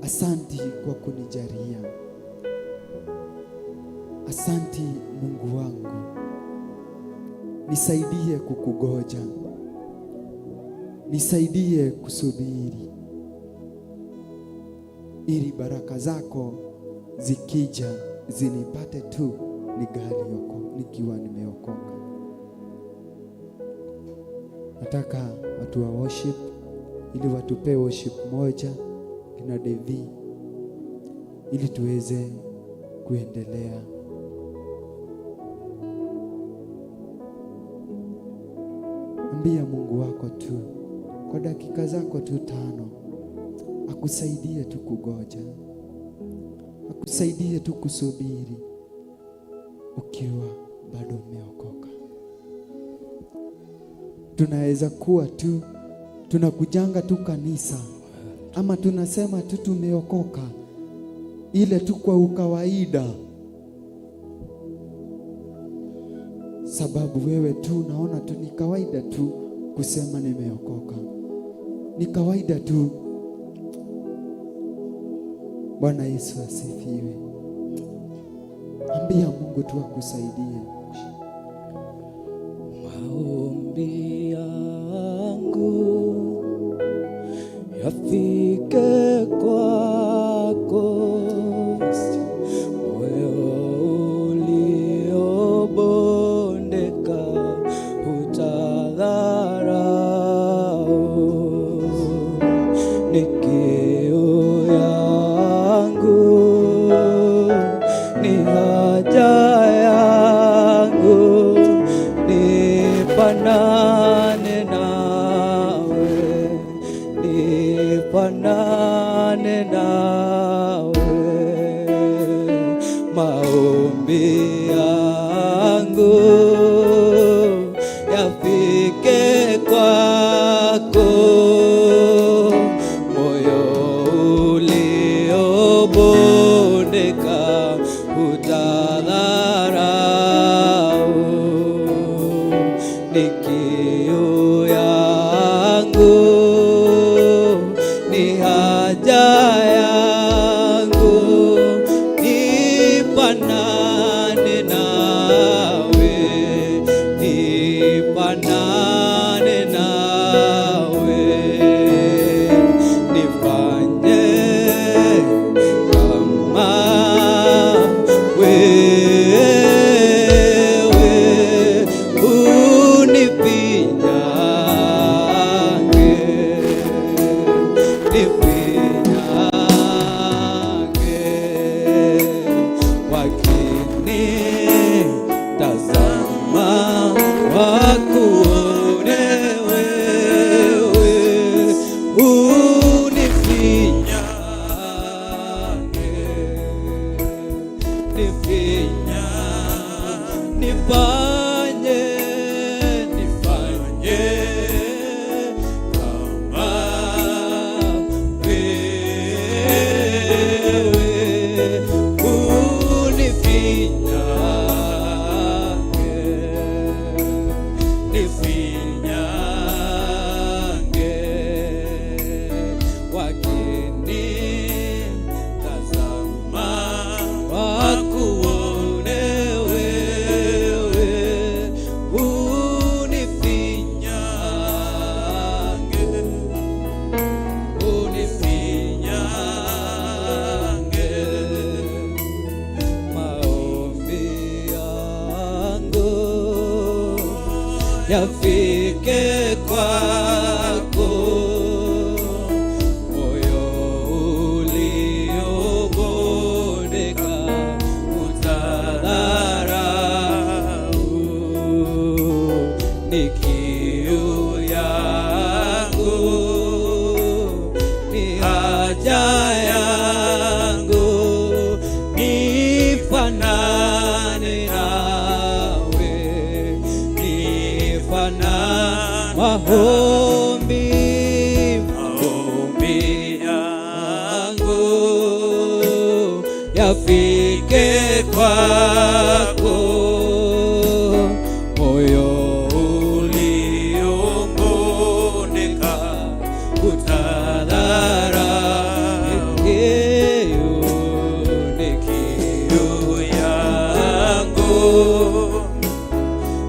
asanti kwa kunijalia. Asanti Mungu wangu, nisaidie kukugoja, nisaidie kusubiri, ili baraka zako zikija zinipate tu nikiwa nimeokoka. Nataka watu wa worship ili watupe worship moja kina Devi ili tuweze kuendelea. Ambia Mungu wako tu kwa dakika zako tu 5 akusaidie tu kugoja, akusaidie tu kusubiri ukiwa bado umeokoka. Tunaweza kuwa tu tunakujanga tu kanisa, ama tunasema tu tumeokoka ile tu kwa ukawaida, sababu wewe tu unaona tu ni kawaida tu kusema nimeokoka, ni kawaida tu. Bwana Yesu asifiwe. Ambia Mungu tu akusaidie. Maombi yangu yafike kwa maombi yangu yafike kwako, moyo uliobondeka utadharau. Ni kiu yangu, ni haja yangu, nifanane nawe, nifanane nawe, nifanye kama wewe, unipinyange, nipinyange, wakinitazama wakuone wewe, unifinyange, nifanye kama wewe, unifinyange, nifinyange, wakinitazama wakuone wewe, unifinyange, unifinyange, maombi yangu yafike kwako, moyo uliobondeka utadharau. Ni kiu yangu, ni haja yangu, nifanane nawe, nifanane maombi yangu yafike kwako, moyo uliobondeka utadharau. Ni kiu yangu,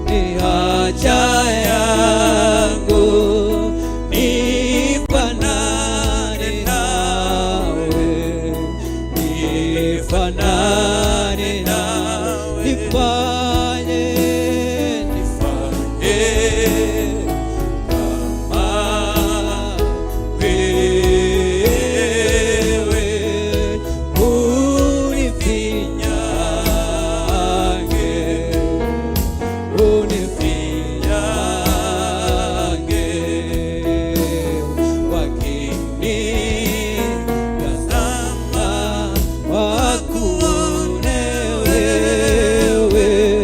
ni haja yangu, nifanane nawe, nifanane nawe, nifanye kama wewe, unifinyange, unifinyange, wakinitazama wakuone wewe,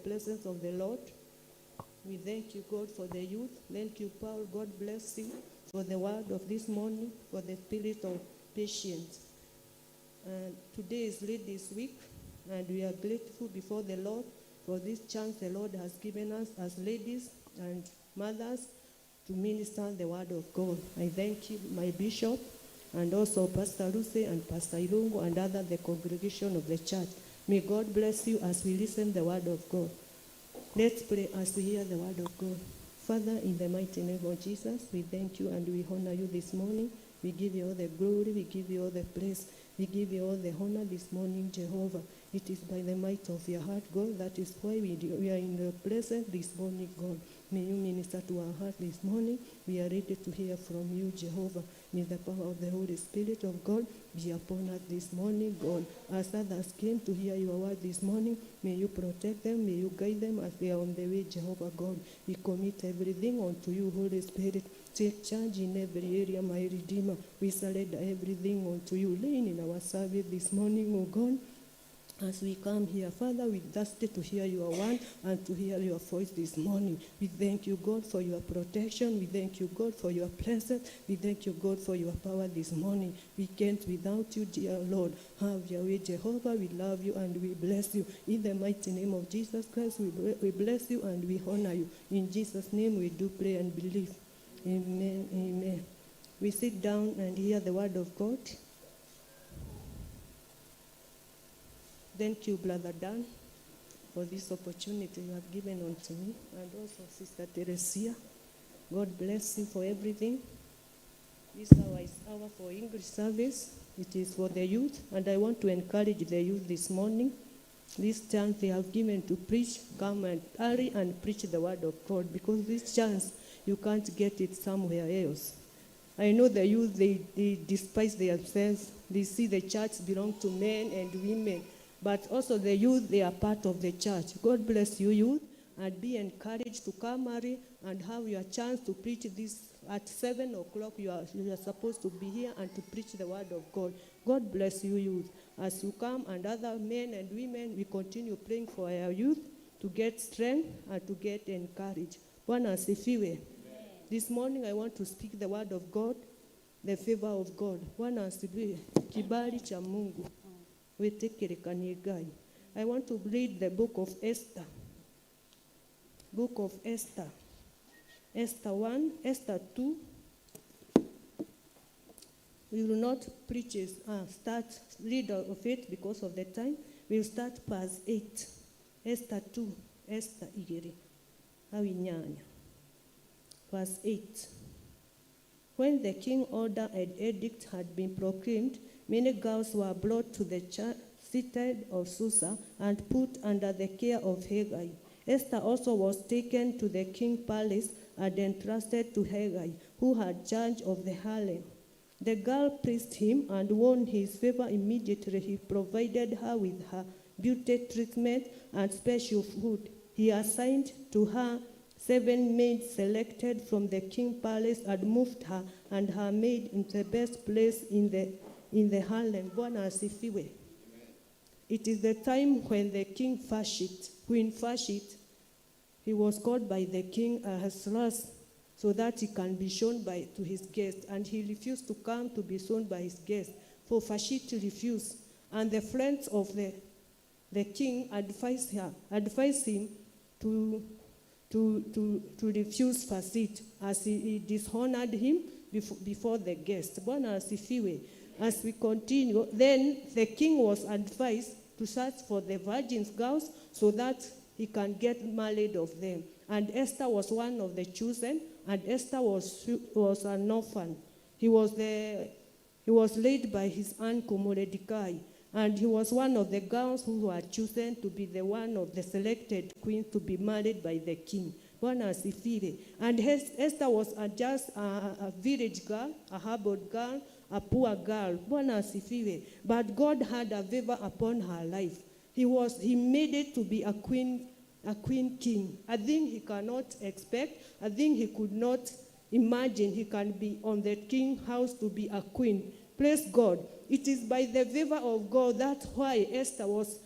presence of the Lord. We thank you, God, for the youth. Thank you, Paul. God bless you for the word of this morning, for the spirit of patience. And today is Ladies' Week, and we are grateful before the Lord for this chance the Lord has given us as ladies and mothers to minister the word of God. I thank you, my bishop, and also Pastor Ruci and Pastor Irungu and other the congregation of the church. May God bless you as we listen the word of God. Let's pray as we hear the word of God. Father, in the mighty name of Jesus, we thank you and we honor you this morning. We give you all the glory, we give you all the praise, we give you all the honor this morning, Jehovah. It is by the might of your heart, God. That is why we are in your presence this morning, God. May you minister to our heart this morning. We are ready to hear from you, Jehovah. May the power of the Holy Spirit of God be upon us this morning, God. As others came to hear your word this morning, may you protect them, may you guide them as they are on the way, Jehovah God. We commit everything unto you, Holy Spirit. Take charge in every area, my Redeemer. We surrender everything unto you. Laying in our service this morning, O God. As we come here, Father, we thirsty to hear your word and to hear your voice this morning. We thank you, God, for your protection. We thank you, God, for your presence. We thank you, God, for your power this morning. We can't without you, dear Lord. Have your way, Jehovah. We love you and we bless you. In the mighty name of Jesus Christ, we bless you and we honor you. In Jesus' name we do pray and believe. Amen, amen. We sit down and hear the word of God. Thank you, Brother Dan, for this opportunity you have given unto me, and also Sister Teresia. God bless you for everything. This hour is hour for English service. It is for the youth, and I want to encourage the youth this morning. This chance they have given to preach, come and hurry and preach the word of God, because this chance, you can't get it somewhere else. I know the youth, they despise themselves. They see the church belong to men and women. But also the youth, they are part of the church. God bless you, youth, and be encouraged to come early and have your chance to preach this at 7 o'clock. You are supposed to be here and to preach the word of God. God bless you, youth. As you come and other men and women, we continue praying for our youth to get strength and to get encouraged. Bwana asifiwe. This morning I want to speak the word of God, the favor of God. Bwana asifiwe. Kibali cha Mungu. I want to read the book of Esther. Book of Esther. Esther 1, Esther 2. We will not preach read of it because of the time. We will start verse 8. Esther 2, Esther igere. Hwai-ini. Verse 8. When the king's order and edict had been proclaimed, many girls were brought to the citadel of Susa and put under the care of Haggai. Esther also was taken to the king's palace and entrusted to Haggai, who had charge of the harem. The girl praised him and won his favor immediately. He provided her with her beauty treatment and special food. He assigned to her 7 maids selected from the king's palace and moved her and her maid in the best place in the harem. Bwana asifiwe. It is the time when the king Queen Vashti, he was called by the king Ahasuerus so that he can be shown to his guests, and he refused to come to be shown by his guests. For Vashti refused, and the friends of the king advised him to refuse Vashti, as he dishonored him before the guests. Bwana asifiwe. As we continue, then the king was advised to search for the virgin girls so that he can get married of them. And Esther was one of the chosen, and Esther was an orphan. He was led by his uncle Mordecai, and he was one of the girls who were chosen to be the one of the selected queens to be married by the king. Bwana asifiwe. And Esther was just a village girl, a humble girl, a poor girl. Bwana asifiwe. But God had a favor upon her life. He made it to be a queen king. I think he cannot expect. I think he could not imagine he can be on the king's house to be a queen. Praise God. It is by the favor of God that's why Esther was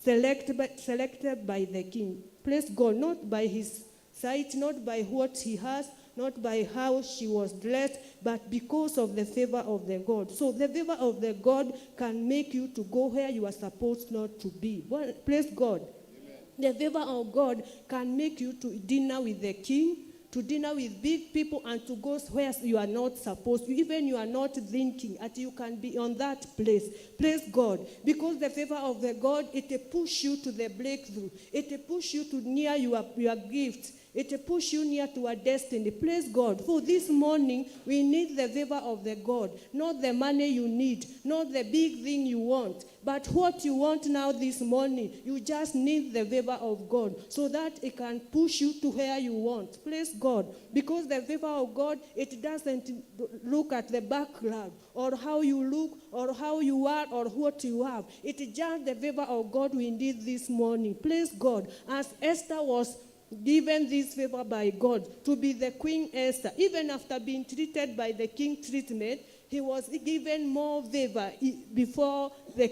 selected by the king. Praise God, not by his sight, not by what he has, not by how she was dressed, but because of the favor of the God. So the favor of the God can make you to go where you are supposed not to be. Well, praise God. Amen. The favor of God can make you to dinner with the king, to dinner with big people, and to go where you are not supposed to. Even you are not thinking that you can be on that place. Praise God. Because the favor of the God, it push you to the breakthrough. It push you to near your gift. It push you near to a destiny. Praise God. For this morning, we need the favor of the God. Not the money you need. Not the big thing you want. But what you want now this morning, you just need the favor of God. So that it can push you to where you want. Praise God. Because the favor of God, it doesn't look at the background. Or how you look. Or how you are. Or what you have. It is just the favor of God we need this morning. Praise God. As Esther was given this favor by God to be the Queen Esther. Even after being treated by the king treatment, he was given more favor before the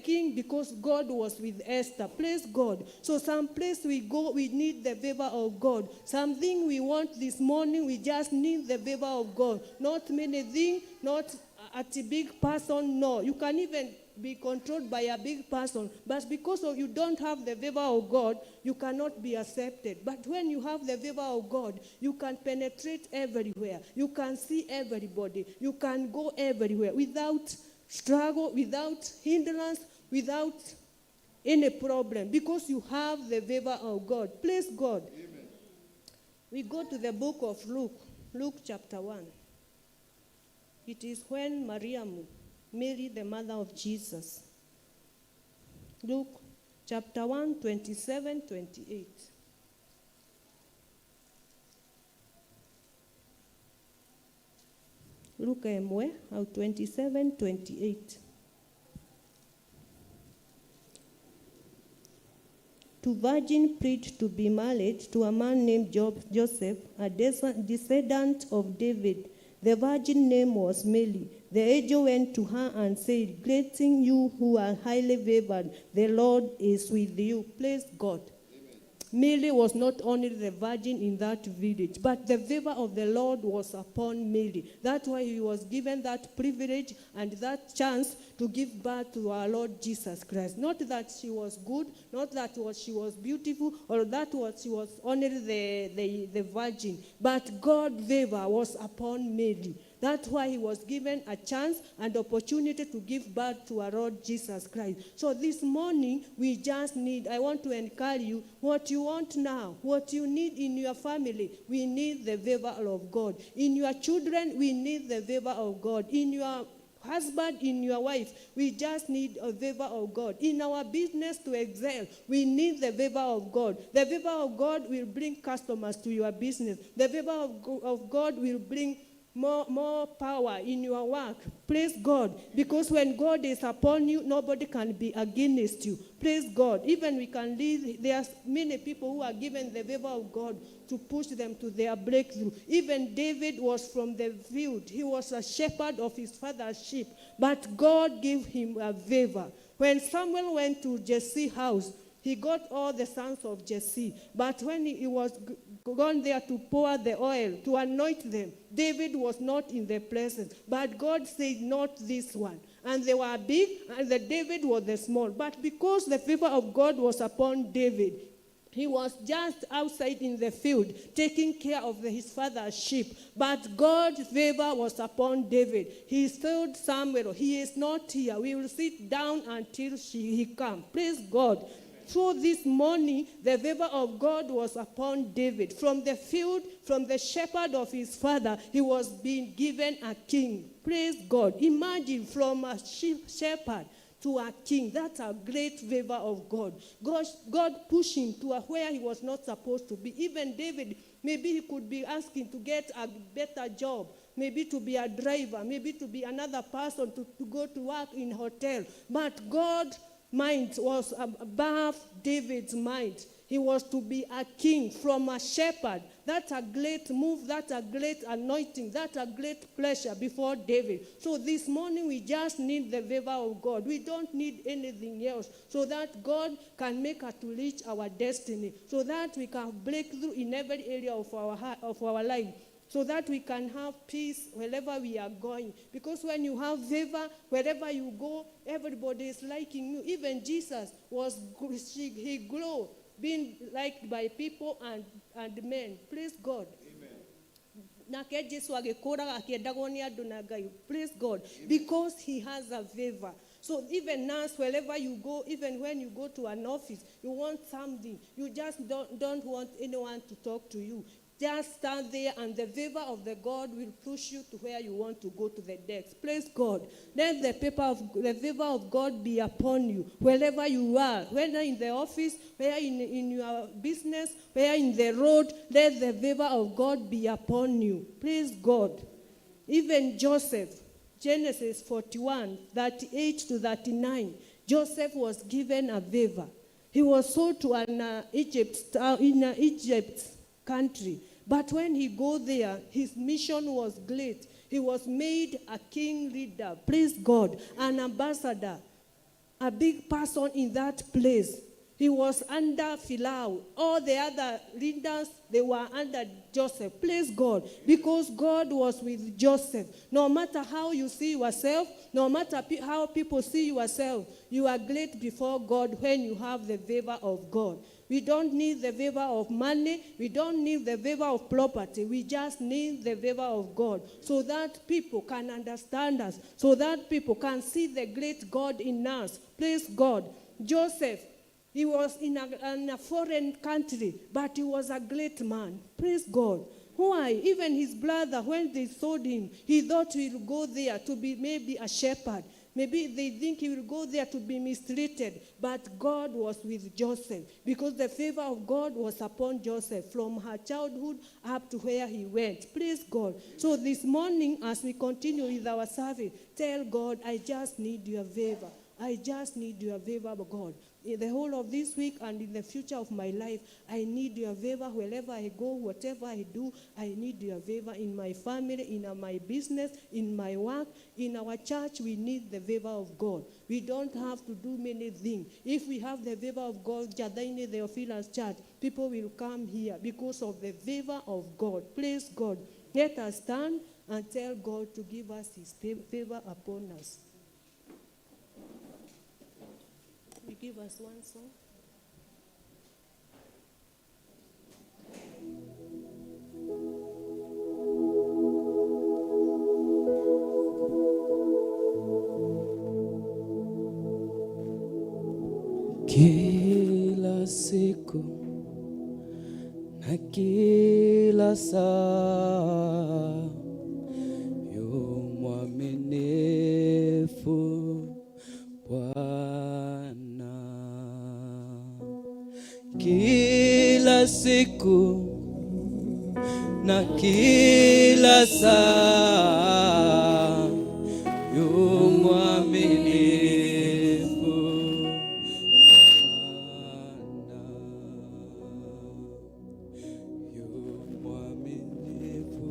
king because God was with Esther. Praise God. So some place we go, we need the favor of God. Something we want this morning, we just need the favor of God. Not many things, not at a big person, no. You can even be controlled by a big person, but because of you don't have the favor of God, you cannot be accepted. But when you have the favor of God, you can penetrate everywhere. You can see everybody. You can go everywhere without struggle, without hindrance, without any problem, because you have the favor of God. Praise God. Amen. We go to the book of Luke chapter 1. It is when Mary, the mother of Jesus. Luke chapter 1, 27, 28. Luke 27, 28. Two virgins pledged to be married to a man named Joseph, a descendant of David. The virgin name was Mary. The angel went to her and said, "Greeting you who are highly favored, the Lord is with you." Praise God. Mary was not only the virgin in that village, but the favor of the Lord was upon Mary. That's why he was given that privilege and that chance to give birth to our Lord Jesus Christ. Not that she was good, not that she was beautiful, or that she was only the virgin, but God's favor was upon Mary. That's why he was given a chance and opportunity to give birth to our Lord Jesus Christ. So this morning, I want to encourage you, what you want now, what you need in your family, we need the favor of God. In your children, we need the favor of God. In your husband, in your wife, we just need a favor of God. In our business to excel, we need the favor of God. The favor of God will bring customers to your business. The favor of God will bring more power in your work. Praise God. Because when God is upon you, nobody can be against you. Praise God. Even we can lead. There are many people who are given the favor of God to push them to their breakthrough. Even David was from the field. He was a shepherd of his father's sheep. But God gave him a favor. When Samuel went to Jesse's house, he got all the sons of Jesse. But when he was gone there to pour the oil, to anoint them, David was not in the presence. But God said, not this one. And they were big, and the David was the small. But because the favor of God was upon David, he was just outside in the field, taking care of his father's sheep. But God's favor was upon David. He told Samuel, he is not here. We will sit down until he comes. Praise God. So this morning, the favor of God was upon David. From the field, from the shepherd of his father, he was being given a king. Praise God. Imagine from a shepherd to a king. That's a great favor of God. God pushed him to where he was not supposed to be. Even David, maybe he could be asking to get a better job. Maybe to be a driver. Maybe to be another person to go to work in a hotel. But God mind was above David's mind. He was to be a king from a shepherd. That's a great move, that's a great anointing, that's a great pleasure before David. So this morning we just need the favor of God. We don't need anything else, so that God can make us to reach our destiny, so that we can break through in every area of our life, so that we can have peace wherever we are going. Because when you have favor, wherever you go, everybody is liking you. Even Jesus he grew, being liked by people and men. Praise God. Praise God. Because he has a favor. So even now, wherever you go, even when you go to an office, you want something. You just don't want anyone to talk to you. Just stand there, and the favor of the God will push you to where you want to go, to the desk. Praise God. Let the favor of God be upon you, wherever you are, whether in the office, whether in your business, whether in the road. Let the favor of God be upon you. Praise God. Even Joseph, Genesis 41, 38 to 39, Joseph was given a favor. He was sold to an Egypt country. But when he go there, his mission was great. He was made a king leader, praise God, an ambassador, a big person in that place. He was under Pharaoh. All the other leaders, they were under Joseph. Praise God. Because God was with Joseph. No matter how you see yourself, no matter how people see yourself, you are great before God when you have the favor of God. We don't need the favor of money. We don't need the favor of property. We just need the favor of God, so that people can understand us, so that people can see the great God in us. Praise God. Joseph, he was in a foreign country, but he was a great man. Praise God. Why? Even his brother, when they sold him, he thought he would go there to be maybe a shepherd. Maybe they think he will go there to be mistreated. But God was with Joseph, because the favor of God was upon Joseph from her childhood up to where he went. Praise God. So this morning, as we continue with our service, tell God, I just need your favor. I just need your favor, God. In the whole of this week and in the future of my life, I need your favor wherever I go, whatever I do. I need your favor in my family, in my business, in my work, in our church. We need the favor of God. We don't have to do many things. If we have the favor of God, Njatha-ini, Theophilus Church, people will come here because of the favor of God. Praise God. Let us stand and tell God to give us his favor upon us. You give us one song. Kila siku na kila saa yu mwaminifu Bwana. Kila siku na kila saa yu mwaminifu Bwana, yu mwaminifu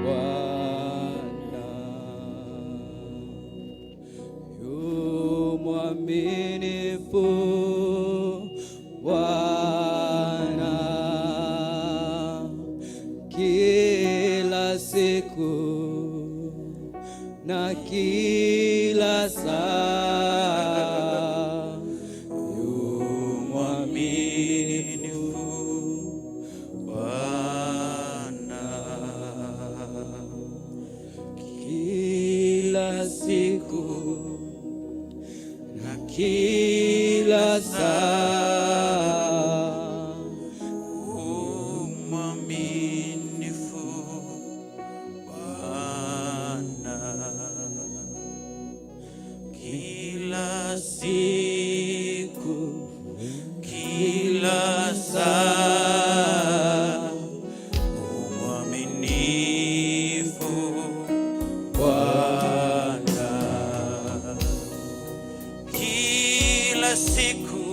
Bwana, yu mwaminifu Bwana, kila siku na kila saa yu mwaminifu Bwana, kila siku na kila saa siku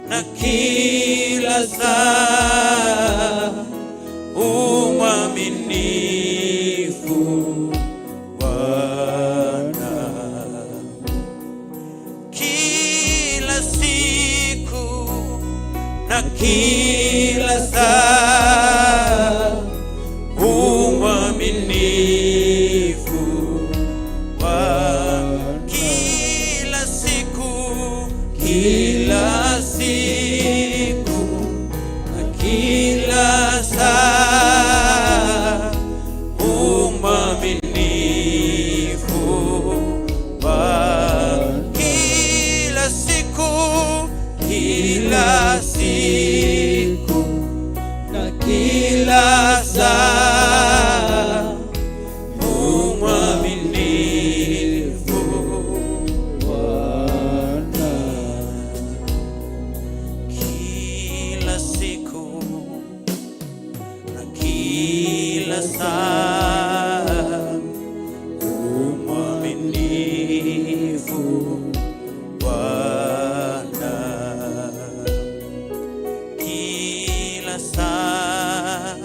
na kila saa umwaminifu Bwana. Kila siku na kila saa umwaminifu Bwana. Kila siku, kila siku na kila saa umwaminifu Bwana. Kila siku, kila siku na kila saa umwaminifu Bwana. Kila siku na kila saa umwaminifu Bwana. Kila saa,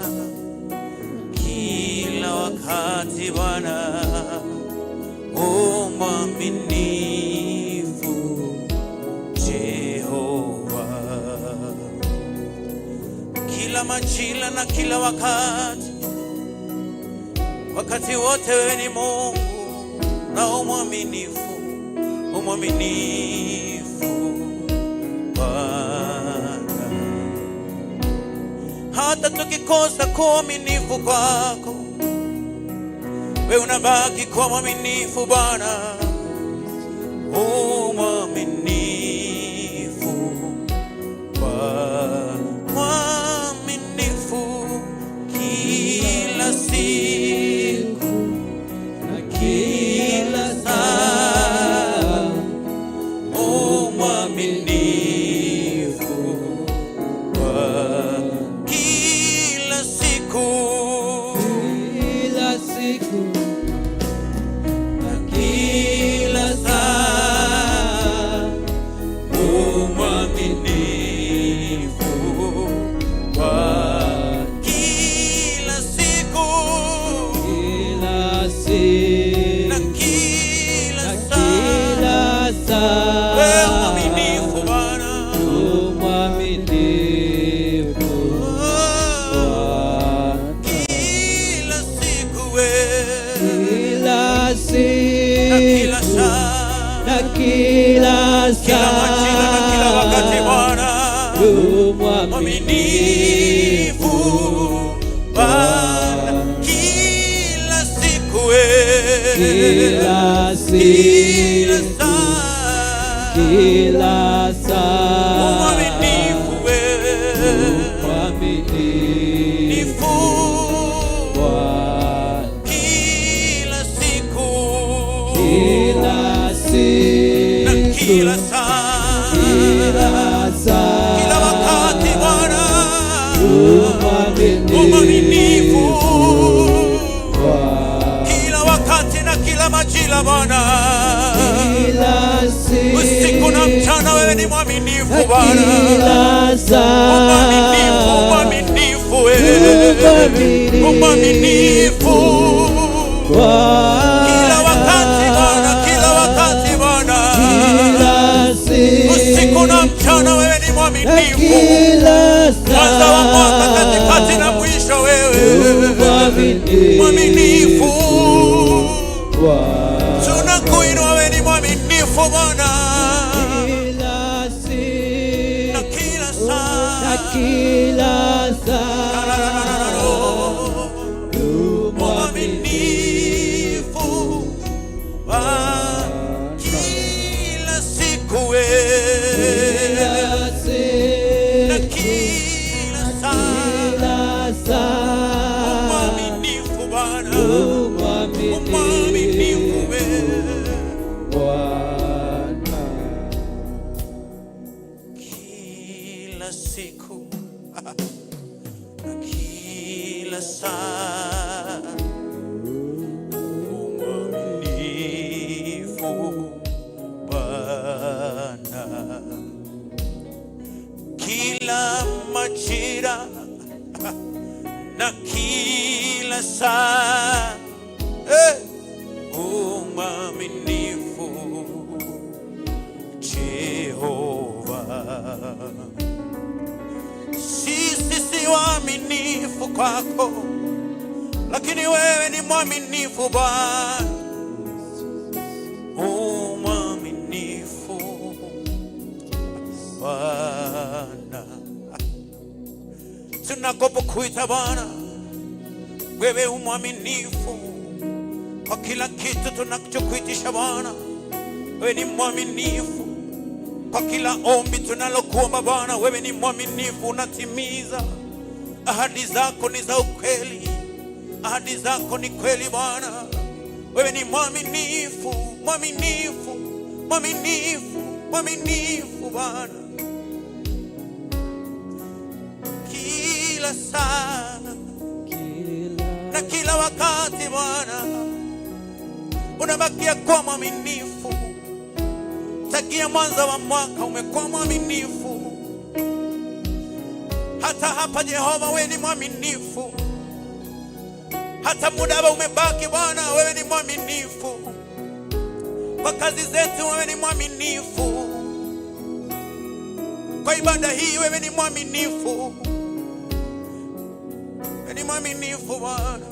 kila wakati Bwana umwaminifu Jehova. Kila majira na kila wakati, wakati wote wewe ni Mungu na umwaminifu, umwaminifu Bwana. Hata tukikosa kuaminifu kwako, wewe unabaki kuwa mwaminifu Bwana. Mwaminifu Bwana, mwaminifu kila siku na kila saa. Mwaminifu Bwana, kila siku, kila siku na kila saa. Mwaminifu Bwana, kila siku, kila siku na kila saa. Wewe mwaminifu Bwana, mwaminifu Bwana. Kila siku wewe, kila siku na kila saa, na kila saa, kila majira na kila wakati Bwana mwaminifu Bwana. Kila siku wewe, kila saa, kila saa mwaminifu wewe, mwaminifu Bwana. Kila siku, kila siku na kila saa, kila wakati Bwana mwaminifu Bwana. Kila wakati na kila majira Bwana, usiku na mchana wewe ni mwaminifu Bwana. Mwaminifu, mwaminifu wewe, mwaminifu kila wakati Bwana, kila wakati Bwana, usiku na mchana wewe ni mwaminifu. Mwanzo wa mwaka, katikati na mwisho wewe mwaminifu. Tunakuinua wewe ni mwaminifu Bwana, na kila saa, mwaminifu Bwana. Kila siku wewe na kila saa mwaminifu Bwana, mwaminifu wewe Bwana. Kila siku na kila saa mwaminifu Bwana. majira na kila saa. Mwaminifu Jehova. Sisi si waaminifu kwako, lakini wewe ni mwaminifu Bwana. Mwaminifu Bwana. Tunakuita Bwana, wewe mwaminifu kwa kila kitu tunachokuitisha Bwana. Wewe ni mwaminifu kwa kila ombi tunalokuomba Bwana. Wewe ni mwaminifu, unatimiza ahadi zako, ni za ukweli. Ahadi zako ni kweli Bwana. Wewe ni mwaminifu, mwaminifu, mwaminifu, mwaminifu Bwana. Kila saa na kila wakati Bwana, unabakia kuwa mwaminifu. Tangia mwanzo wa mwaka umekuwa mwaminifu. Hata hapa Jehova, wewe ni mwaminifu. Hata muda umebaki Bwana, wewe ni mwaminifu. Kwa kazi zetu wewe ni mwaminifu. Kwa ibada hii wewe ni mwaminifu. Wewe ni mwaminifu Bwana.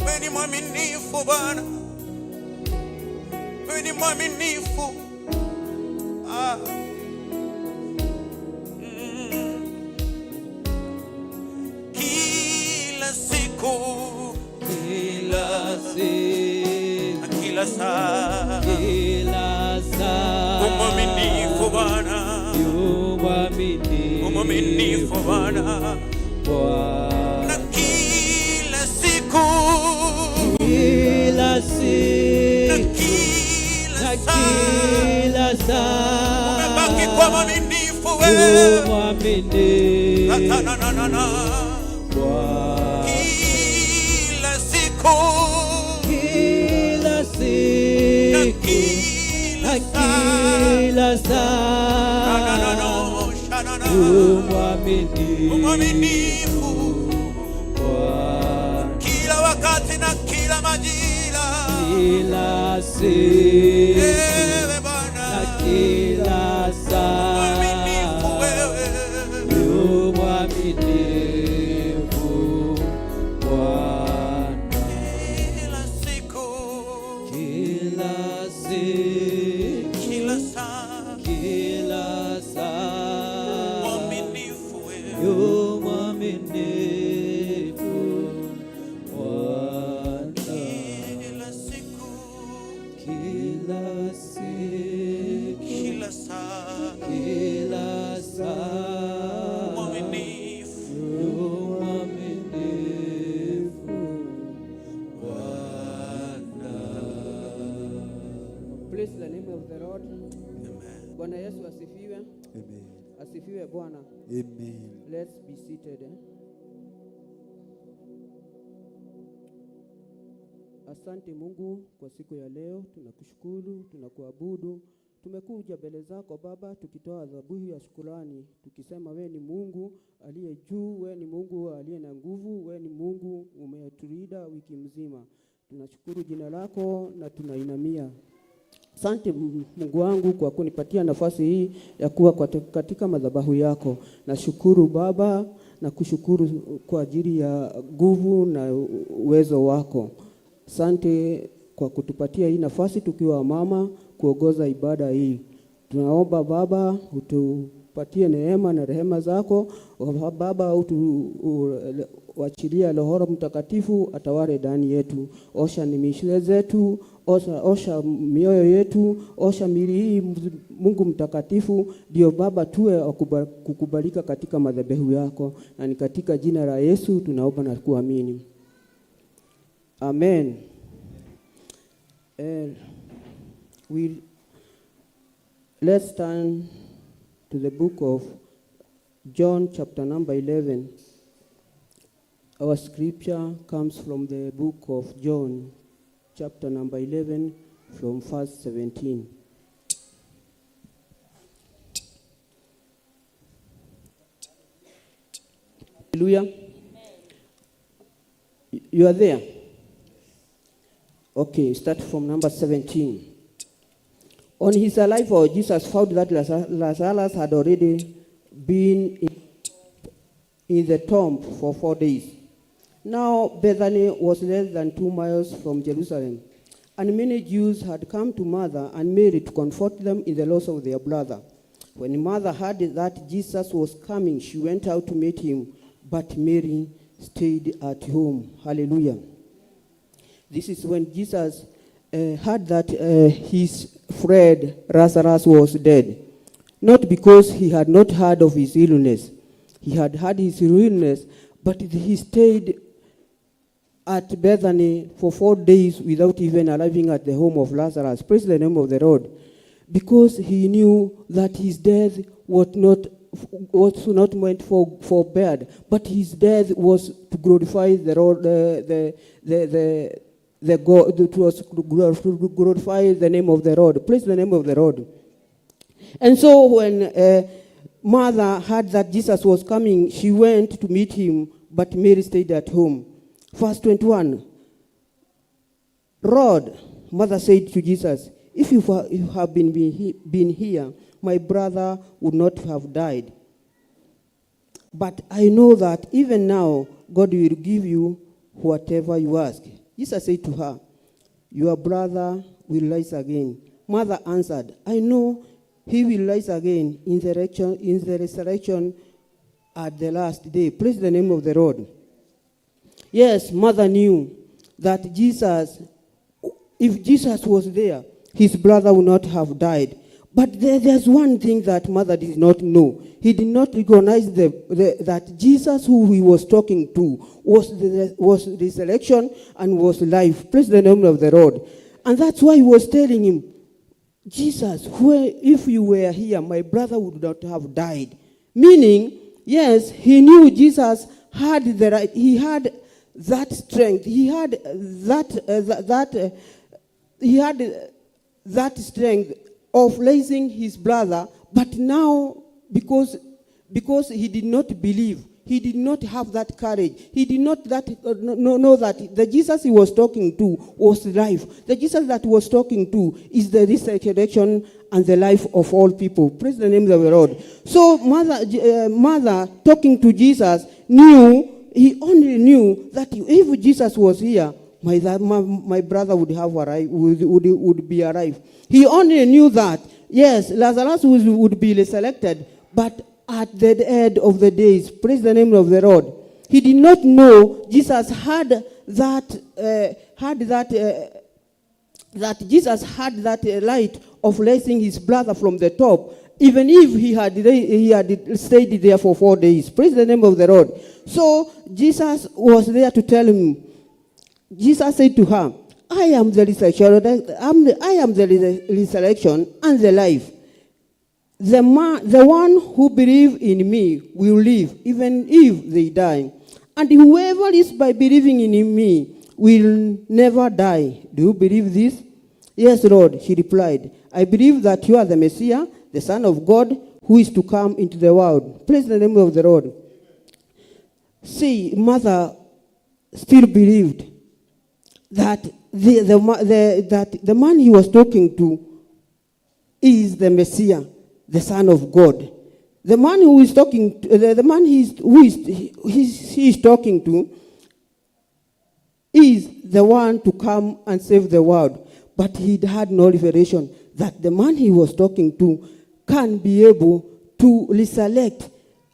Wewe ni mwaminifu Bwana. Wewe ni mwaminifu. Kila siku, kila siku, kila saa, kila saa, mwaminifu Bwana. Mwaminifu Bwana. Na kila siku, kila siku, na kila saa, umebaki kwa mwaminifu wewe. Kila siku, kila siku, na kila saa, mwaminifu kila wakati na kila majira. Kila siku, ewe Bwana, na kila saa, mwaminifu wewe. Mwaminifu Bwana. Kila siku, kila siku, kila saa, kila saa, mwaminifu wewe. Mwaminifu Bwana. Kila siku, kila siku, kila saa, kila saa, mwaminifu, mwaminifu Bwana. Praise the name of the Lord. Amen. Bwana Yesu asifiwe. Amen. Asifiwe Bwana. Amen. Let's be seated. Asante Mungu kwa siku ya leo, tunakushukuru, tunakuabudu. Tumekuja mbele zako Baba tukitoa dhabihu ya shukrani, tukisema wewe ni Mungu aliye juu, wewe ni Mungu aliye na nguvu, wewe ni Mungu umetulinda wiki mzima. Tunashukuru jina lako na tunainamia. Asante Mungu wangu kwa kunipatia nafasi hii ya kuwa katika madhabahu yako. Nashukuru Baba na kushukuru kwa ajili ya nguvu na uwezo wako. Asante kwa kutupatia hii nafasi tukiwa mama kuongoza ibada hii. Tunaomba Baba utupatie neema na rehema zako. Baba uachilia Roho Mtakatifu atawale ndani yetu. Osha misuli zetu, osha mioyo yetu, osha miili hii Mungu mtakatifu, ndio Baba tuwe kukubalika katika madhabahu yako. Na ni katika jina la Yesu tunaomba na kuamini. Amen. Let's turn to the book of John chapter number 11. Our scripture comes from the book of John chapter number 11 from verse 17. Hallelujah. You are there? Okay, start from number 17. On his arrival, Jesus found that Lazarus had already been in the tomb for 4 days. Now Bethany was less than 2 miles from Jerusalem, and many Jews had come to Martha and Mary to comfort them in the loss of their brother. When Martha heard that Jesus was coming, she went out to meet him, but Mary stayed at home. Hallelujah. This is when Jesus heard that his friend Lazarus was dead. Not because he had not heard of his illness. He had heard his illness, but he stayed at Bethany for 4 days without even arriving at the home of Lazarus. Praise the name of the Lord. Because he knew that his death was not meant for bad, but his death was to glorify the Lord, the God, it was to glorify the name of the Lord. Praise the name of the Lord. And so when Martha heard that Jesus was coming, she went to meet him, but Mary stayed at home. Verse 21. Lord, Martha said to Jesus, if you have been here, my brother would not have died. But I know that even now, God will give you whatever you ask. Jesus said to her, your brother will rise again. Martha answered, I know he will rise again in the resurrection at the last day. Praise the name of the Lord. Yes, Martha knew that if Jesus was there, his brother would not have died. But there's one thing that Martha did not know. He did not recognize that Jesus, who he was talking to, was resurrection and was life. Praise the name of the Lord. And that's why he was telling him, Jesus, if you were here, my brother would not have died. Meaning, yes, he knew Jesus had the right. He had that strength. He had that strength of raising his brother, but now because he did not believe, he did not have that courage. He did not know that the Jesus he was talking to was life. The Jesus that he was talking to is the resurrection and the life of all people. Praise the name of the Lord. So Mother talking to Jesus he only knew that if Jesus was here, my brother would have arrived, would be arrived. He only knew that, yes, Lazarus would be resurrected, but at the end of the days, praise the name of the Lord. He did not know Jesus had that Jesus had that light of raising his brother from the top, even if he had stayed there for 4 days. Praise the name of the Lord. So Jesus was there to tell him. Jesus said to her, I am the resurrection and the life. The one who believes in me will live, even if they die. And whoever is by believing in me will never die. Do you believe this? Yes, Lord, she replied. I believe that you are the Messiah, the Son of God, who is to come into the world. Praise the name of the Lord. See, Martha still believed that the man he was talking to is the Messiah, the Son of God. The man who is talking to, the man he is talking to is the one to come and save the world. But he had no revelation that the man he was talking to can be able to resurrect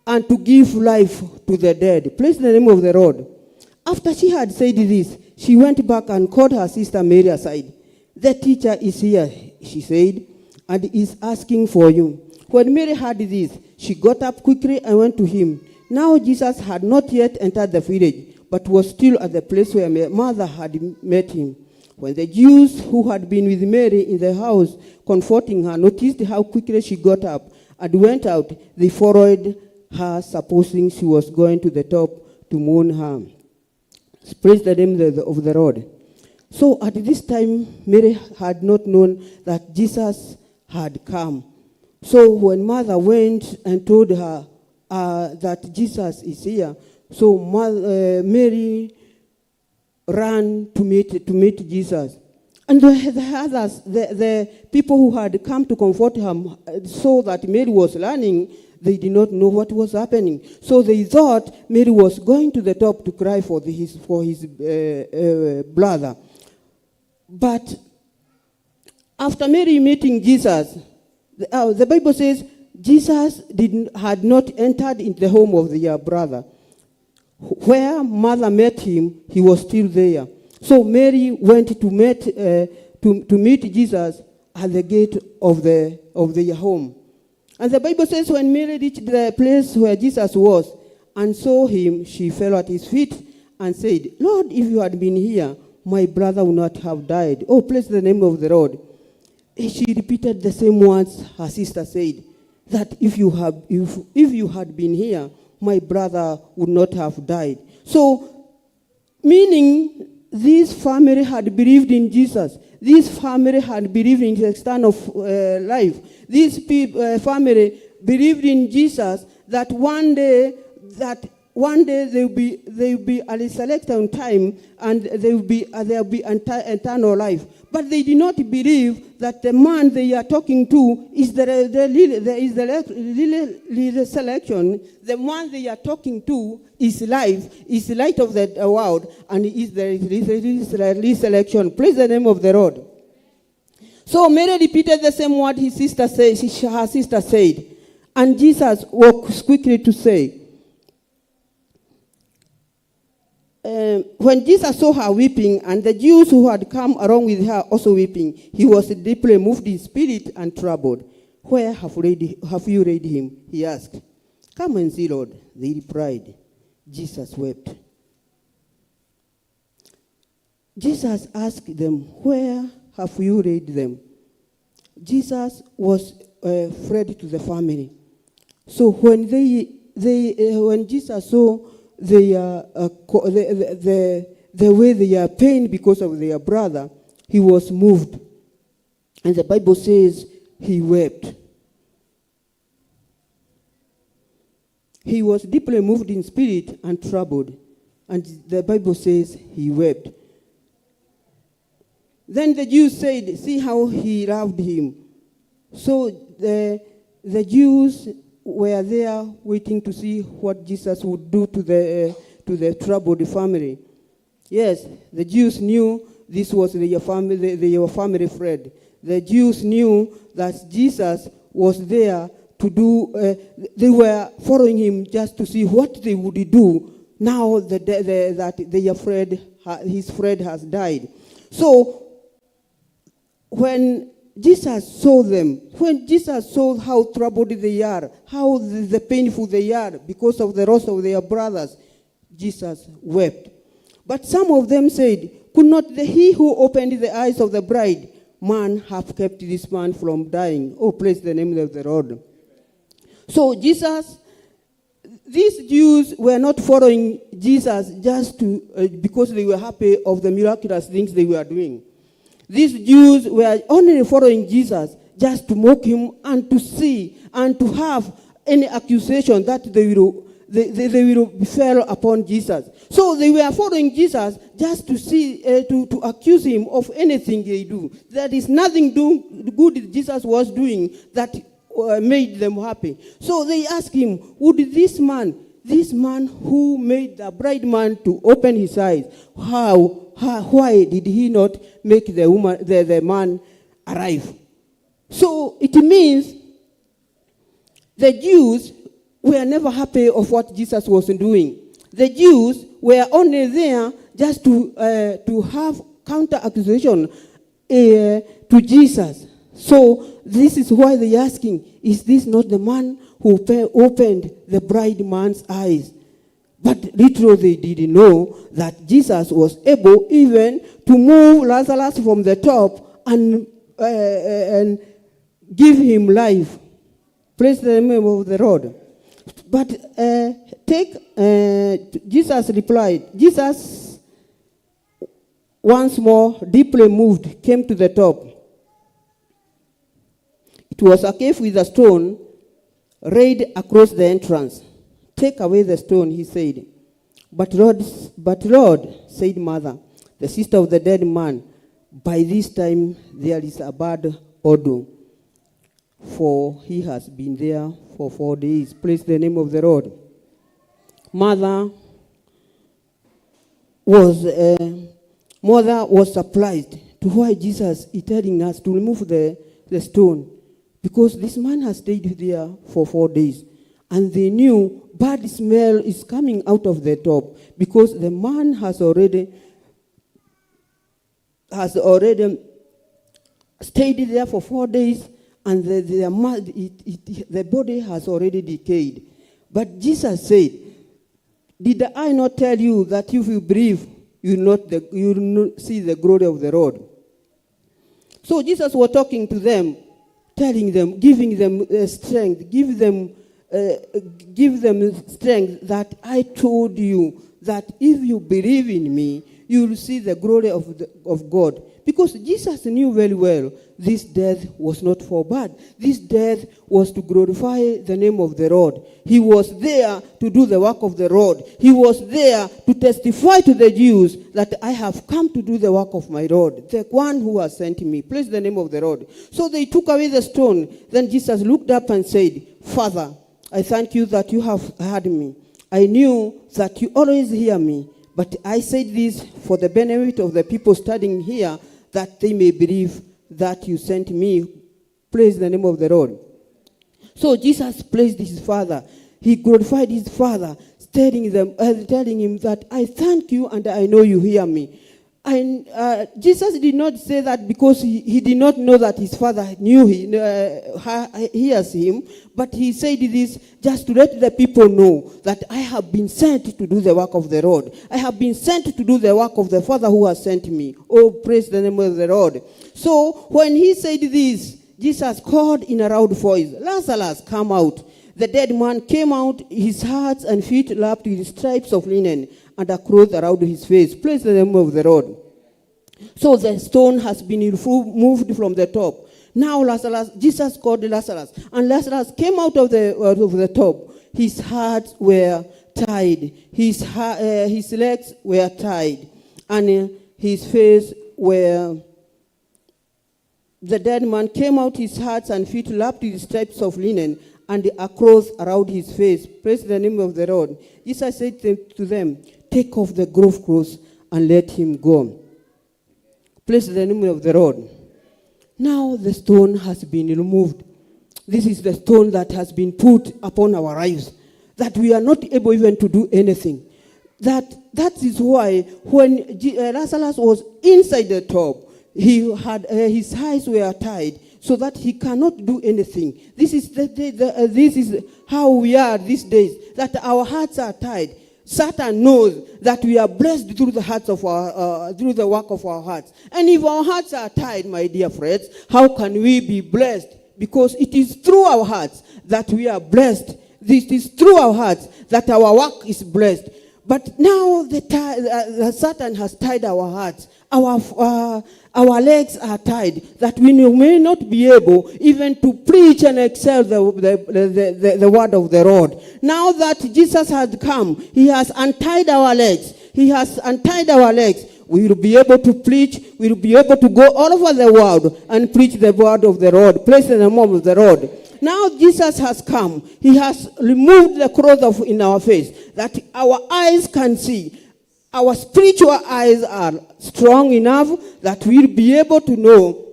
and to give life to the dead. Praise the name of the Lord. After she had said this, she went back and called her sister Mary aside. The teacher is here, she said, and is asking for you. When Mary heard this, she got up quickly and went to him. Now Jesus had not yet entered the village, but was still at the place where Martha had met him. When the Jews who had been with Mary in the house, comforting her, noticed how quickly she got up and went out, they followed her, supposing she was going to the top to mourn her. Praise the name of the Lord. So at this time, Mary had not known that Jesus had come. So when Martha went and told her that Jesus is here, So Mary ran to meet Jesus. And the others, the people who had come to comfort him, saw that Mary was running. They did not know what was happening. So they thought Mary was going to the top to cry for his brother. But after Mary meeting Jesus, the Bible says Jesus had not entered into the home of their brother. Where mother met him, he was still there. So Mary went to meet Jesus at the gate of their home. And the Bible says when Mary reached the place where Jesus was and saw him, she fell at his feet and said, "Lord, if you had been here, my brother would not have died." Oh, praise the name of the Lord. She repeated the same words her sister said, that if you had been here, my brother would not have died. So, meaning this family had believed in Jesus. This family had believed in the extent of life. This family believed in Jesus that one day they will be a selection time and there will be eternal life. But they did not believe that the man they are talking to is the selection. The man they are talking to is life, is the light of the world, and is the selection. Praise the name of the Lord. So Mary repeated the same word her sister said. And Jesus walks quickly to say, when Jesus saw her weeping, and the Jews who had come along with her also weeping, he was deeply moved in spirit and troubled. "Where have you laid him?" he asked. "Come and see, Lord," they replied. Jesus wept. Jesus asked them, "Where have you laid them?" Jesus was afraid to the family. So when when Jesus saw the way they are pain because of their brother, he was moved. And the Bible says he wept. He was deeply moved in spirit and troubled. And the Bible says he wept. Then the Jews said, "See how he loved him." So the Jews were there waiting to see what Jesus would do to the troubled family. Yes, the Jews knew this was their family friend. The Jews knew that Jesus was there to do, they were following him just to see what they would do now that his friend has died. So when Jesus saw them, when Jesus saw how troubled they are, how the painful they are because of the loss of their brothers, Jesus wept. But some of them said, "Could not he who opened the eyes of the bride man have kept this man from dying?" Oh, praise the name of the Lord. So these Jews were not following Jesus just because they were happy of the miraculous things they were doing. These Jews were only following Jesus just to mock him and to see and to have any accusation that they will fall upon Jesus. So they were following Jesus just to see, to accuse him of anything they do. There is nothing good Jesus was doing that made them happy. So they asked him, would this man who made the bride man to open his eyes, why did he not make the man arrive? So it means the Jews were never happy of what Jesus was doing. The Jews were only there just to have counter accusation to Jesus. So this is why they're asking, is this not the man who opened the bride man's eyes? But literally they didn't know that Jesus was able even to move Lazarus from the top and give him life. Praise the name of the Lord. But Jesus replied. Jesus, once more, deeply moved, came to the top. It was a cave with a stone laid across the entrance. Take away the stone, he said. But Lord, said Martha, the sister of the dead man, by this time there is a bad odor, for he has been there for 4 days. Praise the name of the Lord. Mother was surprised to why Jesus is telling us to remove the stone, because this man has stayed there for 4 days. And they knew bad smell is coming out of the top, because the man has already stayed there for 4 days, and the body has already decayed. But Jesus said, did I not tell you that if you believe, you will not see the glory of the Lord? So Jesus was talking to them, telling them, giving them strength, give them strength, that I told you that if you believe in me, you will see the glory of God. Because Jesus knew very well this death was not for bad. This death was to glorify the name of the Lord. He was there to do the work of the Lord. He was there to testify to the Jews that I have come to do the work of my Lord, the one who has sent me. Praise the name of the Lord. So they took away the stone. Then Jesus looked up and said, Father, I thank you that you have heard me. I knew that you always hear me, but I said this for the benefit of the people standing here, that they may believe that you sent me. Praise the name of the Lord. So Jesus praised his Father. He glorified his Father, telling him that I thank you and I know you hear me. And Jesus did not say that because he did not know that his Father knew hears him, but he said this just to let the people know that I have been sent to do the work of the Lord. I have been sent to do the work of the Father who has sent me. Oh, praise the name of the Lord. So when he said this, Jesus called in a loud voice, Lazarus, come out. The dead man came out, his hands and feet wrapped with stripes of linen, and a cloth around his face. Praise the name of the Lord. So the stone has been moved from the top. Now Jesus called Lazarus, and Lazarus came out of the top. His hands were tied, his legs were tied, and his face were. The dead man came out, his hands and feet wrapped with stripes of linen, and a cloth around his face. Praise the name of the Lord. Jesus said to them, take off the grave clothes and let him go. Praise the name of the Lord. Now the stone has been removed. This is the stone that has been put upon our lives, that we are not able even to do anything. That is why when Lazarus was inside the tomb, he had his eyes were tied, so that he cannot do anything. This is how we are these days, that our hearts are tied. Satan knows that we are blessed through the hearts of through the work of our hearts. And if our hearts are tied, my dear friends, how can we be blessed? Because it is through our hearts that we are blessed. This is through our hearts that our work is blessed. But now Satan has tied our hearts. Our legs are tied, that we may not be able even to preach and excel the word of the Lord. Now that Jesus has come, he has untied our legs. He has untied our legs. We will be able to preach. We will be able to go all over the world and preach the word of the Lord. Praise the name of the Lord. Now Jesus has come. He has removed the cloth in our face, that our eyes can see. Our spiritual eyes are strong enough that we'll be able to know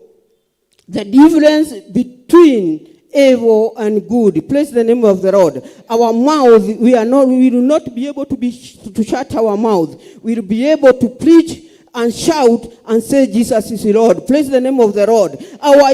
the difference between evil and good. Praise the name of the Lord. Our mouth, we will not be able to shut our mouth. We'll be able to preach and shout and say Jesus is Lord. Praise the name of the Lord. Our